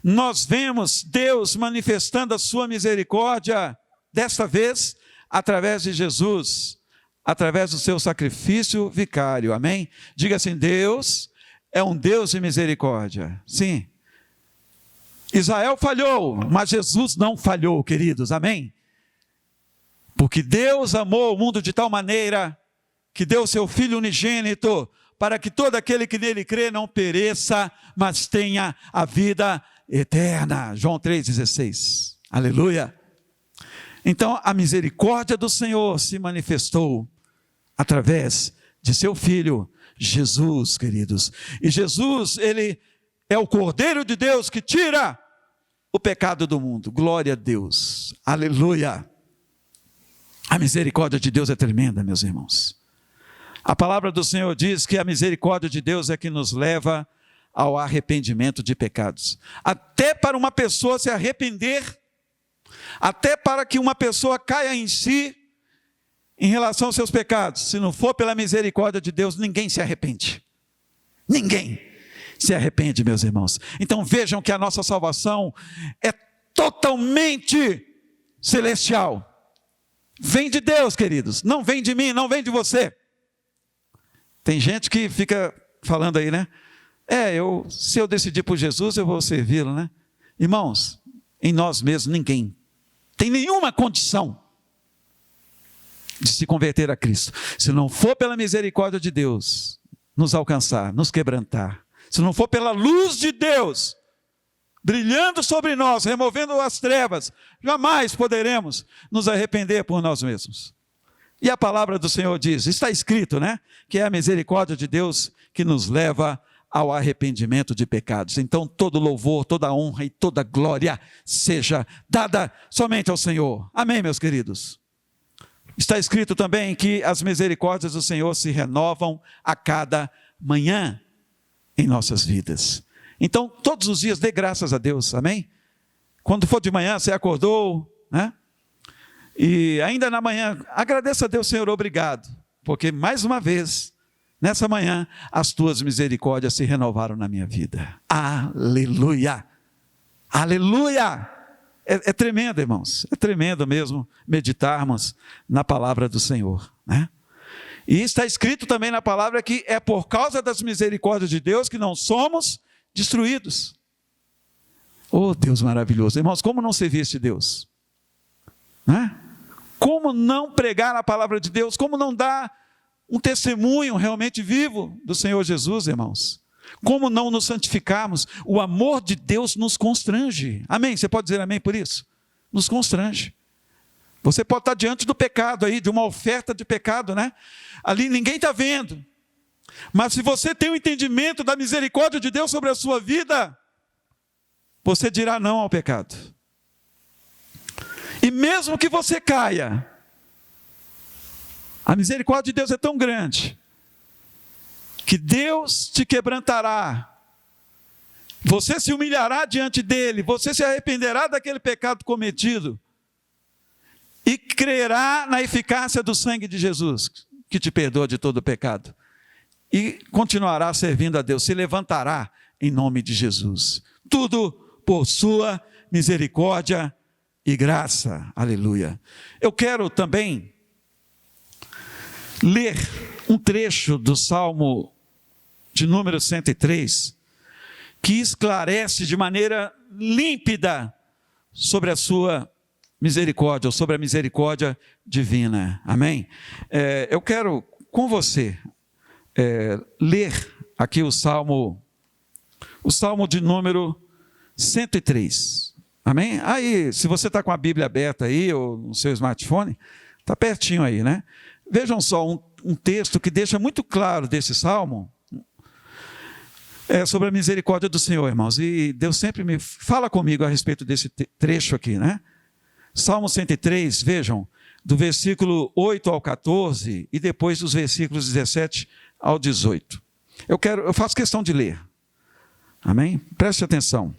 nós vemos Deus manifestando a sua misericórdia, desta vez, através de Jesus, através do seu sacrifício vicário, amém? Diga assim, Deus é um Deus de misericórdia, sim. Israel falhou, mas Jesus não falhou, queridos, amém? Porque Deus amou o mundo de tal maneira que deu o seu Filho unigênito, para que todo aquele que nele crê não pereça, mas tenha a vida eterna. João 3,16. Aleluia. Então, a misericórdia do Senhor se manifestou através de seu Filho, Jesus, queridos. E Jesus, ele é o Cordeiro de Deus que tira o pecado do mundo. Glória a Deus. Aleluia. A misericórdia de Deus é tremenda, meus irmãos. A palavra do Senhor diz que a misericórdia de Deus é que nos leva ao arrependimento de pecados. Até para uma pessoa se arrepender, até para que uma pessoa caia em si em relação aos seus pecados. Se não for pela misericórdia de Deus, ninguém se arrepende. Ninguém se arrepende, meus irmãos. Então vejam que a nossa salvação é totalmente celestial. Vem de Deus, queridos. Não vem de mim, não vem de você. Tem gente que fica falando aí, né? Se eu decidir por Jesus, eu vou servi-lo, né? Irmãos, em nós mesmos, ninguém tem nenhuma condição de se converter a Cristo. Se não for pela misericórdia de Deus, nos alcançar, nos quebrantar. Se não for pela luz de Deus, brilhando sobre nós, removendo as trevas, jamais poderemos nos arrepender por nós mesmos. E a palavra do Senhor diz, está escrito, né? Que é a misericórdia de Deus que nos leva ao arrependimento de pecados. Então todo louvor, toda honra e toda glória seja dada somente ao Senhor. Amém, meus queridos? Está escrito também que as misericórdias do Senhor se renovam a cada manhã em nossas vidas. Então todos os dias dê graças a Deus, amém? Quando for de manhã, você acordou, né? E ainda na manhã, agradeça a Deus, Senhor, obrigado, porque mais uma vez, nessa manhã, as tuas misericórdias se renovaram na minha vida. Aleluia! Aleluia! É tremendo, irmãos, é tremendo mesmo meditarmos na palavra do Senhor, né? E está escrito também na palavra que é por causa das misericórdias de Deus que não somos destruídos. Oh, Deus maravilhoso! Irmãos, como não servir este Deus? Né? Como não pregar a palavra de Deus? Como não dar um testemunho realmente vivo do Senhor Jesus, irmãos? Como não nos santificarmos? O amor de Deus nos constrange. Amém? Você pode dizer amém por isso? Nos constrange. Você pode estar diante do pecado aí, de uma oferta de pecado, né? Ali ninguém está vendo. Mas se você tem o entendimento da misericórdia de Deus sobre a sua vida, você dirá não ao pecado. E mesmo que você caia, a misericórdia de Deus é tão grande, que Deus te quebrantará, você se humilhará diante dele, você se arrependerá daquele pecado cometido, e crerá na eficácia do sangue de Jesus, que te perdoa de todo o pecado, e continuará servindo a Deus, se levantará em nome de Jesus, tudo por sua misericórdia e graça, aleluia. Eu quero também ler um trecho do Salmo de número 103, que esclarece de maneira límpida sobre a sua misericórdia, ou sobre a misericórdia divina, amém? Eu quero com você ler aqui o Salmo de número 103, amém? Aí, se você está com a Bíblia aberta aí, ou no seu smartphone, está pertinho aí, né? Vejam só um texto que deixa muito claro desse Salmo, sobre a misericórdia do Senhor, irmãos, e Deus sempre me fala comigo a respeito desse trecho aqui, né? Salmo 103, vejam, do versículo 8 ao 14, e depois dos versículos 17 ao 18. Eu faço questão de ler, amém? Preste atenção.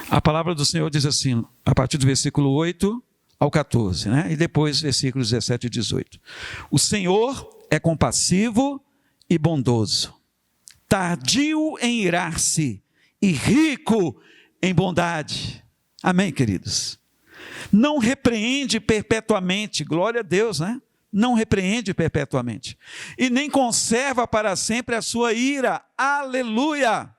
A palavra do Senhor diz assim, a partir do versículo 8, ao 14, né? E depois versículos 17 e 18. O Senhor é compassivo e bondoso, tardio em irar-se e rico em bondade. Amém, queridos? Não repreende perpetuamente, glória a Deus, né? Não repreende perpetuamente. E nem conserva para sempre a sua ira. Aleluia!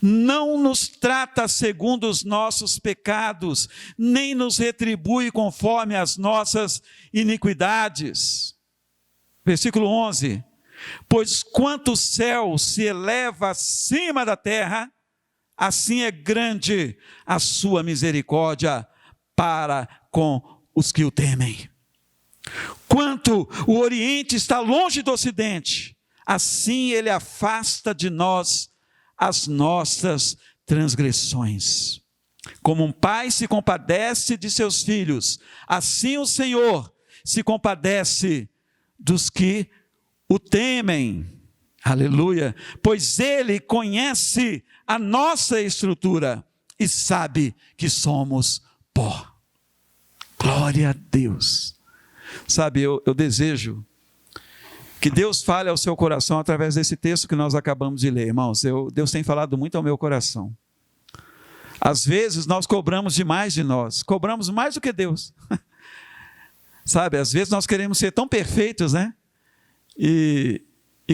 Não nos trata segundo os nossos pecados, nem nos retribui conforme as nossas iniquidades. Versículo 11. Pois quanto o céu se eleva acima da terra, assim é grande a sua misericórdia para com os que o temem. Quanto o Oriente está longe do Ocidente, assim ele afasta de nós as nossas transgressões. Como um pai se compadece de seus filhos, assim o Senhor se compadece dos que o temem. Aleluia! Pois ele conhece a nossa estrutura e sabe que somos pó. Glória a Deus! Sabe, eu desejo que Deus fale ao seu coração através desse texto que nós acabamos de ler, irmãos. Deus tem falado muito ao meu coração. Às vezes nós cobramos demais de nós, cobramos mais do que Deus. Sabe, às vezes nós queremos ser tão perfeitos, né? E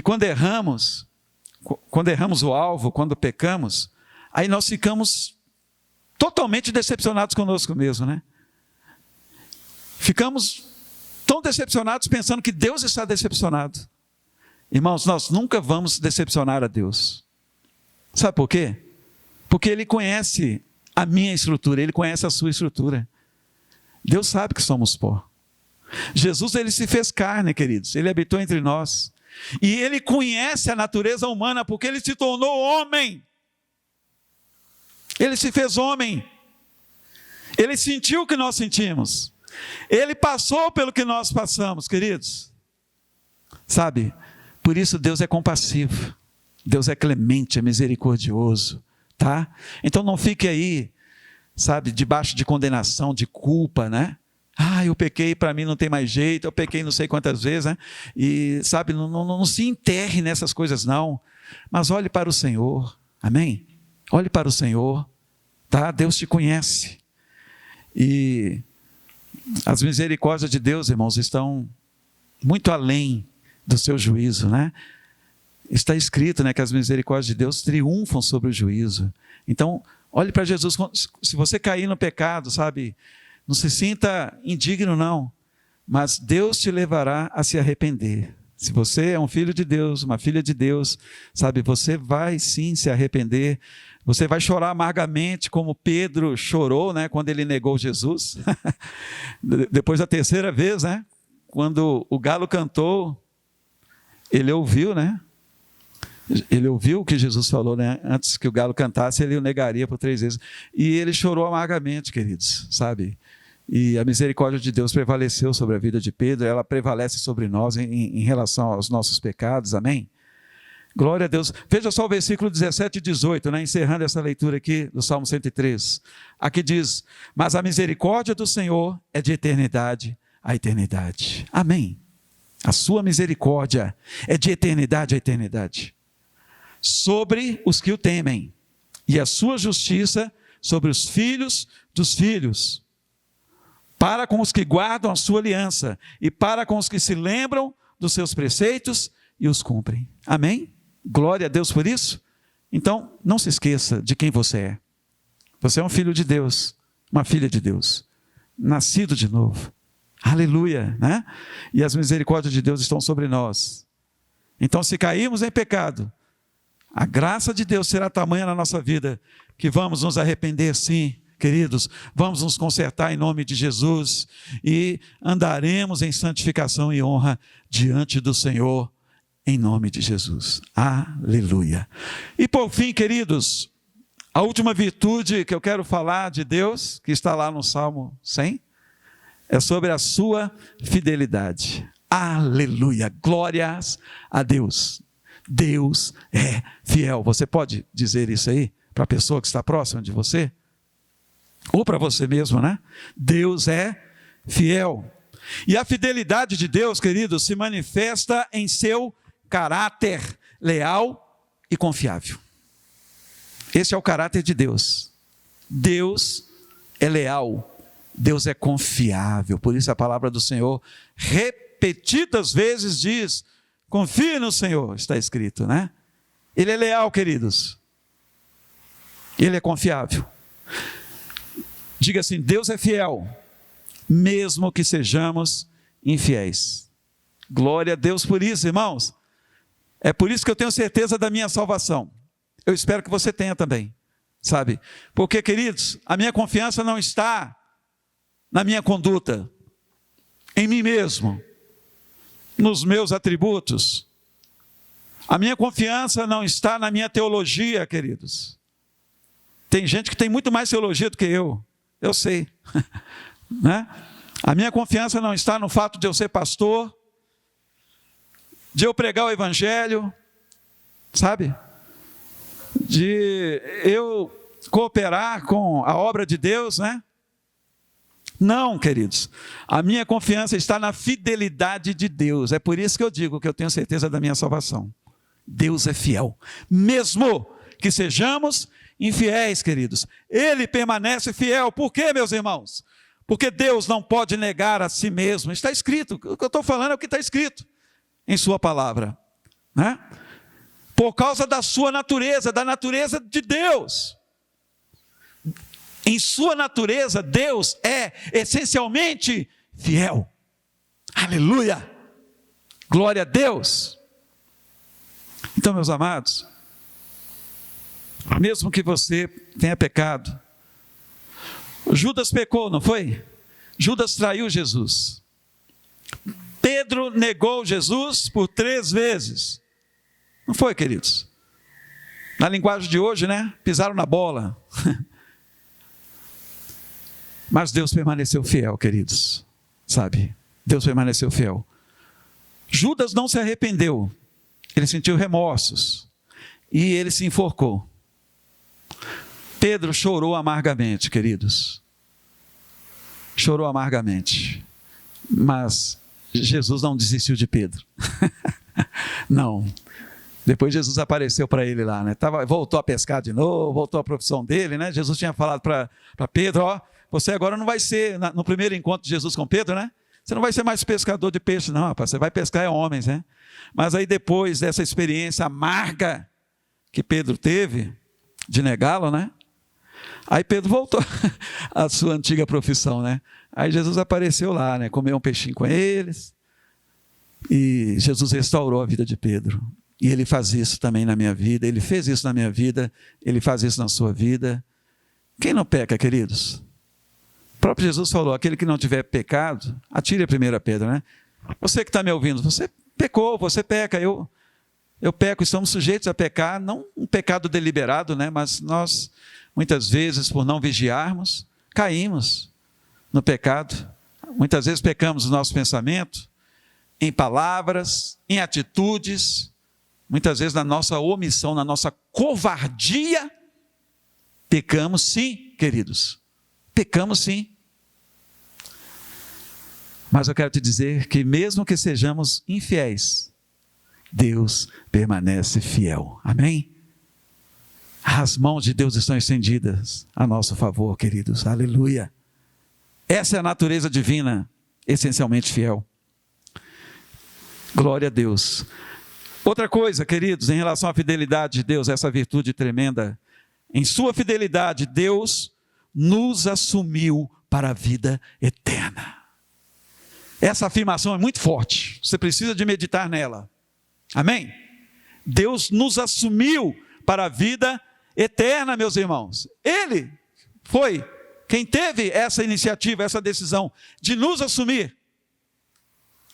quando erramos o alvo, quando pecamos, aí nós ficamos totalmente decepcionados conosco mesmo, né? Ficamos tão decepcionados pensando que Deus está decepcionado. Irmãos, nós nunca vamos decepcionar a Deus. Sabe por quê? Porque Ele conhece a minha estrutura, Ele conhece a sua estrutura. Deus sabe que somos pó. Jesus, Ele se fez carne, queridos, Ele habitou entre nós. E Ele conhece a natureza humana, porque Ele se tornou homem. Ele se fez homem. Ele sentiu o que nós sentimos. Ele passou pelo que nós passamos, queridos. Sabe, por isso Deus é compassivo. Deus é clemente, é misericordioso, tá? Então não fique aí, sabe, debaixo de condenação, de culpa, né? Ah, eu pequei, para mim não tem mais jeito, eu pequei não sei quantas vezes, né? E, sabe, não se enterre nessas coisas não, mas olhe para o Senhor, amém? Olhe para o Senhor, tá? Deus te conhece. E as misericórdias de Deus, irmãos, estão muito além do seu juízo, né? Está escrito, né, que as misericórdias de Deus triunfam sobre o juízo. Então, olhe para Jesus. Se você cair no pecado, sabe, não se sinta indigno não, mas Deus te levará a se arrepender. Se você é um filho de Deus, uma filha de Deus, sabe, você vai sim se arrepender. Você vai chorar amargamente, como Pedro chorou, né, quando ele negou Jesus. Depois da terceira vez, né, quando o galo cantou, ele ouviu, né? Ele ouviu o que Jesus falou, né? Antes que o galo cantasse, ele o negaria por 3 vezes. E ele chorou amargamente, queridos, sabe? E a misericórdia de Deus prevaleceu sobre a vida de Pedro, ela prevalece sobre nós em relação aos nossos pecados, amém? Glória a Deus. Veja só o versículo 17 e 18, né? Encerrando essa leitura aqui do Salmo 103. Aqui diz: mas a misericórdia do Senhor é de eternidade a eternidade. Amém. A sua misericórdia é de eternidade a eternidade sobre os que o temem, e a sua justiça sobre os filhos dos filhos, para com os que guardam a sua aliança, e para com os que se lembram dos seus preceitos e os cumprem. Amém? Glória a Deus por isso. Então, não se esqueça de quem você é. Você é um filho de Deus, uma filha de Deus, nascido de novo. Aleluia, né? E as misericórdias de Deus estão sobre nós. Então, se cairmos em pecado, a graça de Deus será tamanha na nossa vida, que vamos nos arrepender sim, queridos, vamos nos consertar em nome de Jesus, e andaremos em santificação e honra diante do Senhor, em nome de Jesus. Aleluia. E por fim, queridos, a última virtude que eu quero falar de Deus, que está lá no Salmo 100, é sobre a sua fidelidade. Aleluia, glórias a Deus. Deus é fiel. Você pode dizer isso aí para a pessoa que está próxima de você? ou para você mesmo, né? Deus é fiel. E a fidelidade de Deus, queridos, se manifesta em seu caráter leal e confiável. Esse é o caráter de Deus. Deus é leal, Deus é confiável. Por isso a palavra do Senhor repetidas vezes diz: confie no Senhor, está escrito, né? Ele é leal, queridos. Ele é confiável. Diga assim: Deus é fiel, mesmo que sejamos infiéis. Glória a Deus por isso, irmãos. É por isso que eu tenho certeza da minha salvação. Eu espero que você tenha também, sabe? Porque, queridos, a minha confiança não está na minha conduta, em mim mesmo, nos meus atributos. A minha confiança não está na minha teologia, queridos. Tem gente que tem muito mais teologia do que eu sei, né? A minha confiança não está no fato de eu ser pastor, de eu pregar o evangelho, sabe? De eu cooperar com a obra de Deus, né? Não, queridos. A minha confiança está na fidelidade de Deus. É por isso que eu digo que eu tenho certeza da minha salvação. Deus é fiel, mesmo que sejamos infiéis, queridos. Ele permanece fiel. Por quê, meus irmãos? Porque Deus não pode negar a si mesmo. Está escrito. O que eu estou falando é o que está escrito em sua palavra, né? Por causa da sua natureza, da natureza de Deus. Em sua natureza, Deus é essencialmente fiel. Aleluia! Glória a Deus! Então, meus amados, mesmo que você tenha pecado, Judas pecou, não foi? Judas traiu Jesus. Pedro negou Jesus por 3 vezes. Não foi, queridos? Na linguagem de hoje, né? Pisaram na bola. Mas Deus permaneceu fiel, queridos. Sabe? Deus permaneceu fiel. Judas não se arrependeu. Ele sentiu remorsos. E ele se enforcou. Pedro chorou amargamente, queridos. Chorou amargamente. Mas Jesus não desistiu de Pedro. Não. Depois Jesus apareceu para ele lá, né? Voltou a pescar de novo, voltou à profissão dele, né? Jesus tinha falado para Pedro: ó, você agora não vai ser, no primeiro encontro de Jesus com Pedro, né? Você não vai ser mais pescador de peixe, não, rapaz. Você vai pescar homens, né? Mas aí depois dessa experiência amarga que Pedro teve, de negá-lo, né? Aí Pedro voltou à sua antiga profissão, né? Aí Jesus apareceu lá, né? Comeu um peixinho com eles. E Jesus restaurou a vida de Pedro. E ele faz isso também na minha vida. Ele fez isso na minha vida. Ele faz isso na sua vida. Quem não peca, queridos? O próprio Jesus falou: aquele que não tiver pecado, atire a primeira pedra, né? Você que está me ouvindo, você pecou, você peca, eu peco, estamos sujeitos a pecar, não um pecado deliberado, né? Mas nós, muitas vezes, por não vigiarmos, caímos no pecado. Muitas vezes pecamos no nosso pensamento, em palavras, em atitudes, muitas vezes na nossa omissão, na nossa covardia, pecamos sim, queridos, pecamos sim. Mas eu quero te dizer que mesmo que sejamos infiéis, Deus permanece fiel, amém? As mãos de Deus estão estendidas a nosso favor, queridos, aleluia. Essa é a natureza divina, essencialmente fiel. Glória a Deus. Outra coisa, queridos, em relação à fidelidade de Deus, essa virtude tremenda, em sua fidelidade, Deus nos assumiu para a vida eterna. Essa afirmação é muito forte, você precisa de meditar nela, amém? Deus nos assumiu para a vida eterna, meus irmãos. Ele foi quem teve essa iniciativa, essa decisão de nos assumir,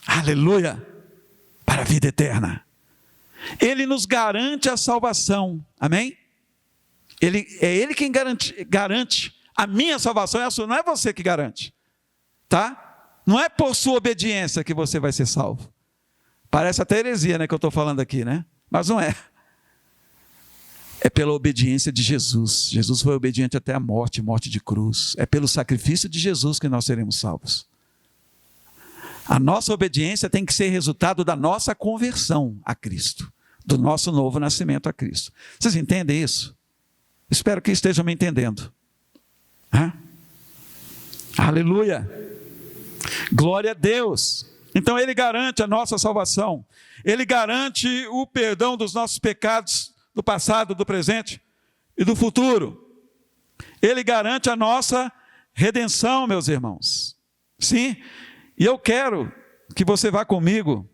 aleluia, para a vida eterna. Ele nos garante a salvação, amém? É Ele quem garante a minha salvação, é a sua, não é você que garante, tá? Não é por sua obediência que você vai ser salvo. Parece até heresia, né, que eu estou falando aqui, né? Mas não é. é pela obediência de Jesus. Jesus foi obediente até a morte, morte de cruz. É pelo sacrifício de Jesus que nós seremos salvos. A nossa obediência tem que ser resultado da nossa conversão a Cristo, do nosso novo nascimento a Cristo. Vocês entendem isso? Espero que estejam me entendendo. Aleluia! Glória a Deus! Então Ele garante a nossa salvação. Ele garante o perdão dos nossos pecados do passado, do presente e do futuro. Ele garante a nossa redenção, meus irmãos. Sim, e eu quero que você vá comigo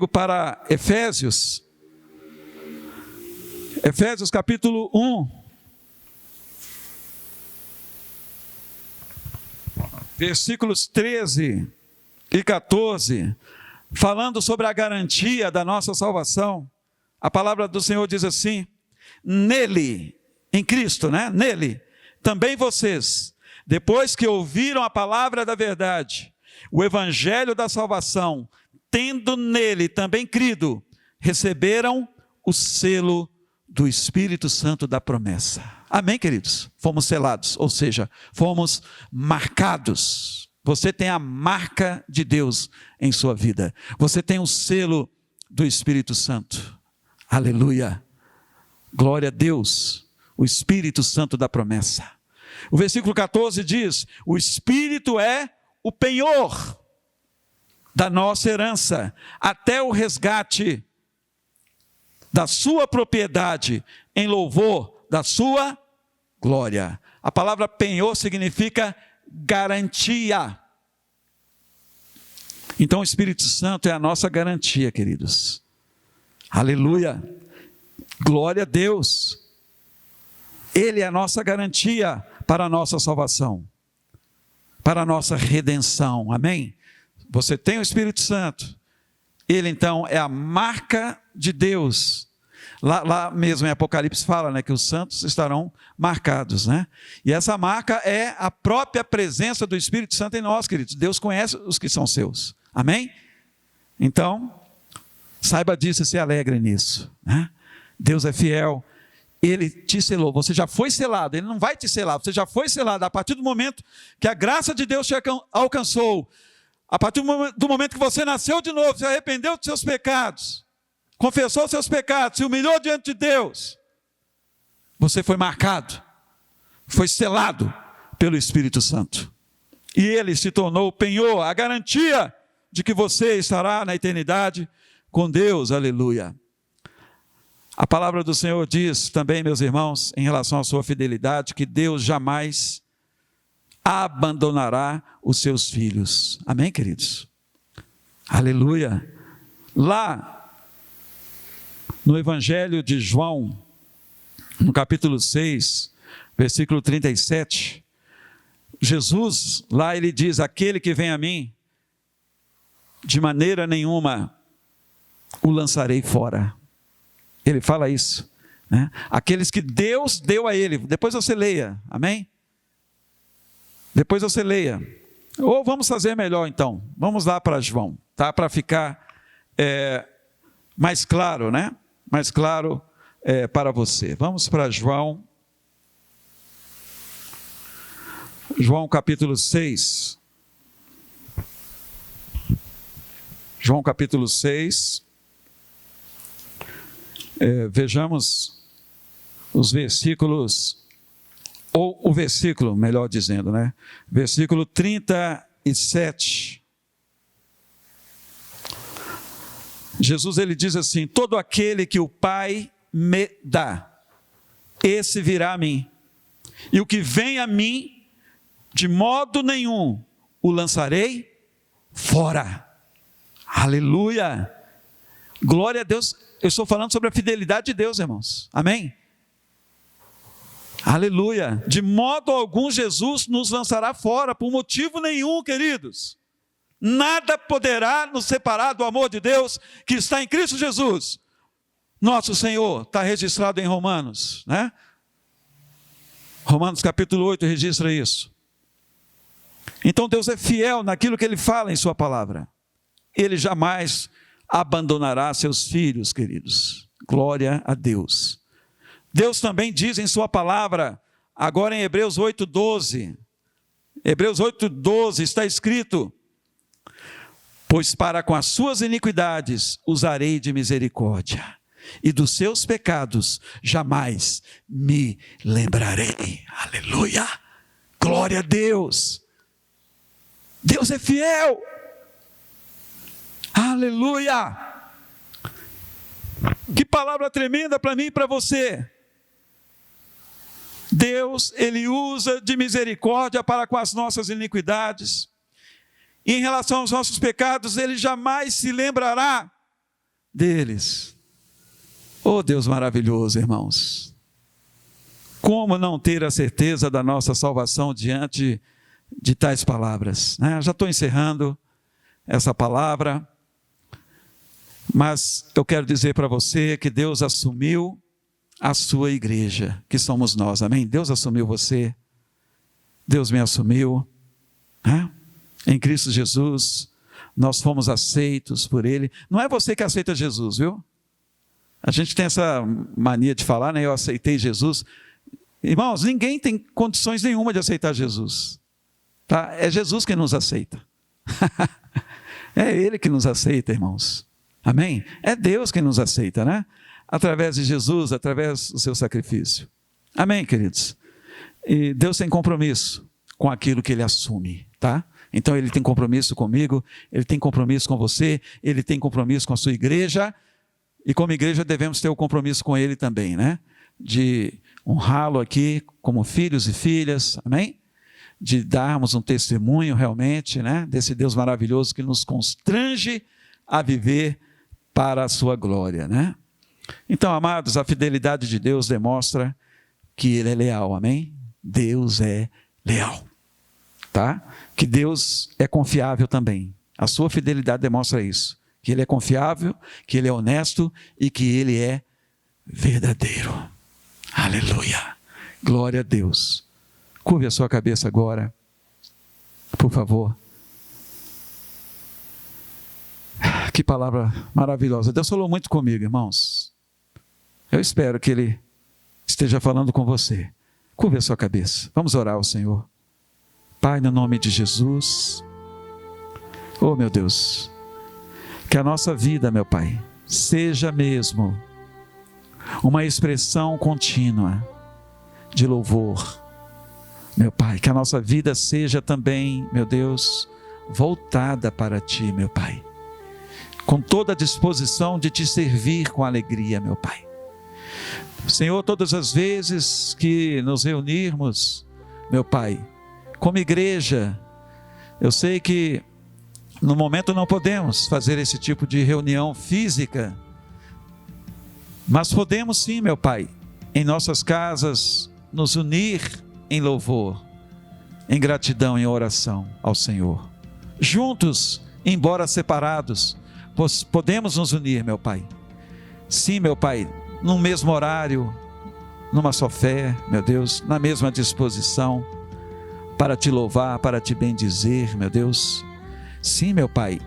para Efésios. Efésios capítulo 1. Versículos 13 e 14, falando sobre a garantia da nossa salvação. A palavra do Senhor diz assim: nele, em Cristo, né? Nele, também vocês, depois que ouviram a palavra da verdade, o evangelho da salvação, tendo nele também crido, receberam o selo do Espírito Santo da promessa. Amém, queridos? Fomos selados, ou seja, fomos marcados. Você tem a marca de Deus em sua vida. Você tem o selo do Espírito Santo. Aleluia. Glória a Deus. O Espírito Santo da promessa. O versículo 14 diz: o Espírito é o penhor da nossa herança, até o resgate da sua propriedade, em louvor da sua glória. A palavra penhor significa garantia. Então o Espírito Santo é a nossa garantia, queridos. Aleluia. Glória a Deus. Ele é a nossa garantia para a nossa salvação, para a nossa redenção. Amém? Você tem o Espírito Santo. Ele então é a marca de Deus. Lá mesmo em Apocalipse fala, né, que os santos estarão marcados, né? E essa marca é a própria presença do Espírito Santo em nós, queridos. Deus conhece os que são seus. Amém? Então, saiba disso e se alegre nisso, né? Deus é fiel. Ele te selou. Você já foi selado. Ele não vai te selar. Você já foi selado a partir do momento que a graça de Deus te alcançou. A partir do momento que você nasceu de novo, se arrependeu dos seus pecados, confessou seus pecados, se humilhou diante de Deus, você foi marcado, foi selado pelo Espírito Santo. E Ele se tornou o penhor, a garantia de que você estará na eternidade com Deus. Aleluia. A palavra do Senhor diz também, meus irmãos, em relação à sua fidelidade, que Deus jamais abandonará os seus filhos. Amém, queridos? Aleluia. Lá no Evangelho de João, no capítulo 6, versículo 37, Jesus, lá ele diz: aquele que vem a mim, de maneira nenhuma o lançarei fora. Ele fala isso, né? Aqueles que Deus deu a ele. Depois você leia, amém? Depois você leia. Ou vamos fazer melhor então, vamos lá para João, tá? Para ficar mais claro, né? Mais claro para você. Vamos para João. João capítulo 6. João capítulo 6. Vejamos os versículos, ou o versículo, melhor dizendo, né? Versículo 37. Jesus, ele diz assim: todo aquele que o Pai me dá, esse virá a mim. E o que vem a mim, de modo nenhum o lançarei fora. Aleluia! Glória a Deus. Eu estou falando sobre a fidelidade de Deus, irmãos. Amém? Aleluia. De modo algum Jesus nos lançará fora, por motivo nenhum, queridos. Nada poderá nos separar do amor de Deus que está em Cristo Jesus. Nosso Senhor, está registrado em Romanos, né? Romanos capítulo 8 registra isso. Então Deus é fiel naquilo que Ele fala em sua palavra. Ele jamais abandonará seus filhos, queridos. Glória a Deus. Deus também diz em sua palavra, agora em Hebreus 8:12, Hebreus 8:12 está escrito: pois para com as suas iniquidades usarei de misericórdia, e dos seus pecados jamais me lembrarei. Aleluia! Glória a Deus! Deus é fiel! Aleluia! Que palavra tremenda para mim e para você! Deus, Ele usa de misericórdia para com as nossas iniquidades. E em relação aos nossos pecados, Ele jamais se lembrará deles. Oh Deus maravilhoso, irmãos. Como não ter a certeza da nossa salvação diante de tais palavras? Já estou encerrando essa palavra, mas eu quero dizer para você que Deus assumiu a sua igreja, que somos nós, amém? Deus assumiu você, Deus me assumiu, em Cristo Jesus, nós fomos aceitos por Ele. Não é você que aceita Jesus, viu? A gente tem essa mania de falar, eu aceitei Jesus. Irmãos, ninguém tem condições nenhuma de aceitar Jesus, tá? É Jesus que nos aceita. É Ele que nos aceita, irmãos, amém? É Deus que nos aceita, né? Através de Jesus, através do seu sacrifício. Amém, queridos? E Deus tem compromisso com aquilo que Ele assume, tá? Então Ele tem compromisso comigo, Ele tem compromisso com você, Ele tem compromisso com a sua igreja, e como igreja devemos ter o compromisso com Ele também, né? De honrá-lo aqui como filhos e filhas, amém? De darmos um testemunho realmente, né? Desse Deus maravilhoso que nos constrange a viver para a sua glória, né? Então, amados, a fidelidade de Deus demonstra que Ele é leal, amém? Deus é leal, tá? Que Deus é confiável também. A sua fidelidade demonstra isso, que Ele é confiável, que Ele é honesto e que Ele é verdadeiro. Aleluia! Glória a Deus. Curve a sua cabeça agora, por favor. Que palavra maravilhosa. Deus falou muito comigo, irmãos. Eu espero que Ele esteja falando com você. Curve a sua cabeça. Vamos orar ao Senhor. Pai, no nome de Jesus. Oh, meu Deus. Que a nossa vida, meu Pai, seja mesmo uma expressão contínua de louvor. Meu Pai, que a nossa vida seja também, meu Deus, voltada para Ti, meu Pai. Com toda a disposição de Te servir com alegria, meu Pai. Senhor, todas as vezes que nos reunirmos, meu Pai, como igreja, eu sei que no momento não podemos fazer esse tipo de reunião física, mas podemos sim, meu Pai, em nossas casas, nos unir em louvor, em gratidão, em oração ao Senhor. Juntos, embora separados, podemos nos unir, meu Pai. Sim, meu Pai, no mesmo horário, numa só fé, meu Deus, na mesma disposição, para Te louvar, para Te bendizer, meu Deus. Sim, meu Pai,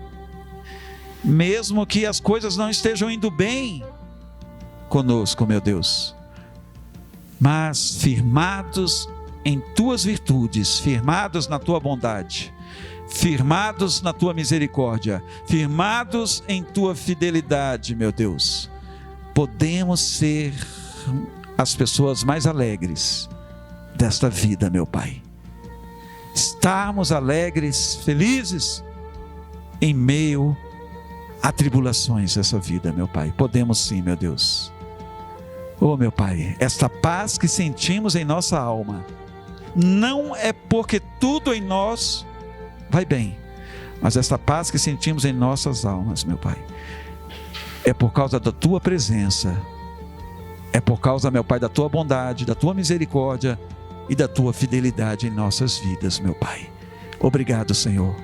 mesmo que as coisas não estejam indo bem conosco, meu Deus, mas firmados em Tuas virtudes, firmados na Tua bondade, firmados na Tua misericórdia, firmados em Tua fidelidade, meu Deus, podemos ser as pessoas mais alegres desta vida, meu Pai. Estarmos alegres, felizes, em meio a tribulações dessa vida, meu Pai. Podemos sim, meu Deus. Oh, meu Pai, esta paz que sentimos em nossa alma, não é porque tudo em nós vai bem, mas esta paz que sentimos em nossas almas, meu Pai, é por causa da Tua presença, é por causa, meu Pai, da Tua bondade, da Tua misericórdia e da Tua fidelidade em nossas vidas, meu Pai. Obrigado, Senhor.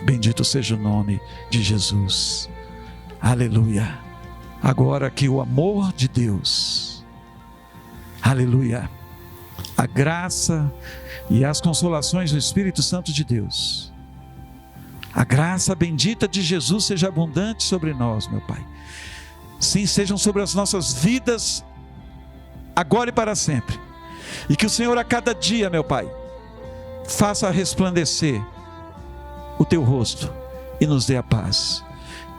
Bendito seja o nome de Jesus. Aleluia. Agora que o amor de Deus, aleluia, a graça e as consolações do Espírito Santo de Deus, a graça bendita de Jesus seja abundante sobre nós, meu Pai. sim, sejam sobre as nossas vidas, agora e para sempre. E que o Senhor a cada dia, meu Pai, faça resplandecer o teu rosto e nos dê a paz.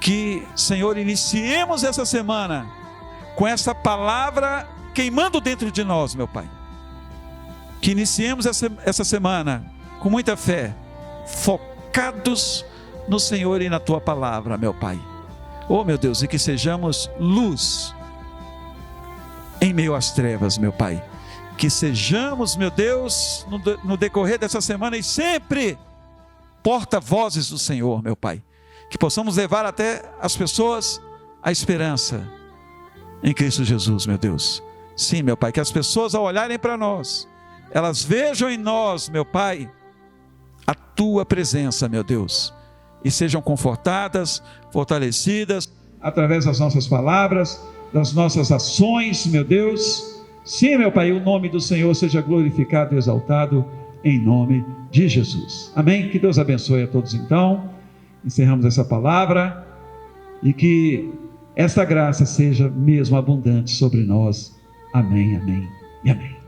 Que, Senhor, iniciemos essa semana com essa palavra queimando dentro de nós, meu Pai. Que iniciemos essa semana com muita fé, focados no Senhor e na tua palavra, meu Pai. Oh, meu Deus, e que sejamos luz em meio às trevas, meu Pai. Que sejamos, meu Deus, no decorrer dessa semana e sempre porta-vozes do Senhor, meu Pai. Que possamos levar até as pessoas a esperança em Cristo Jesus, meu Deus. Sim, meu Pai, que as pessoas ao olharem para nós, elas vejam em nós, meu Pai, a tua presença, meu Deus, e sejam confortadas, fortalecidas, através das nossas palavras, das nossas ações, meu Deus. Sim, meu Pai, o nome do Senhor seja glorificado e exaltado, em nome de Jesus. Amém? Que Deus abençoe a todos então. Encerramos essa palavra, e que esta graça seja mesmo abundante sobre nós. Amém, amém e amém.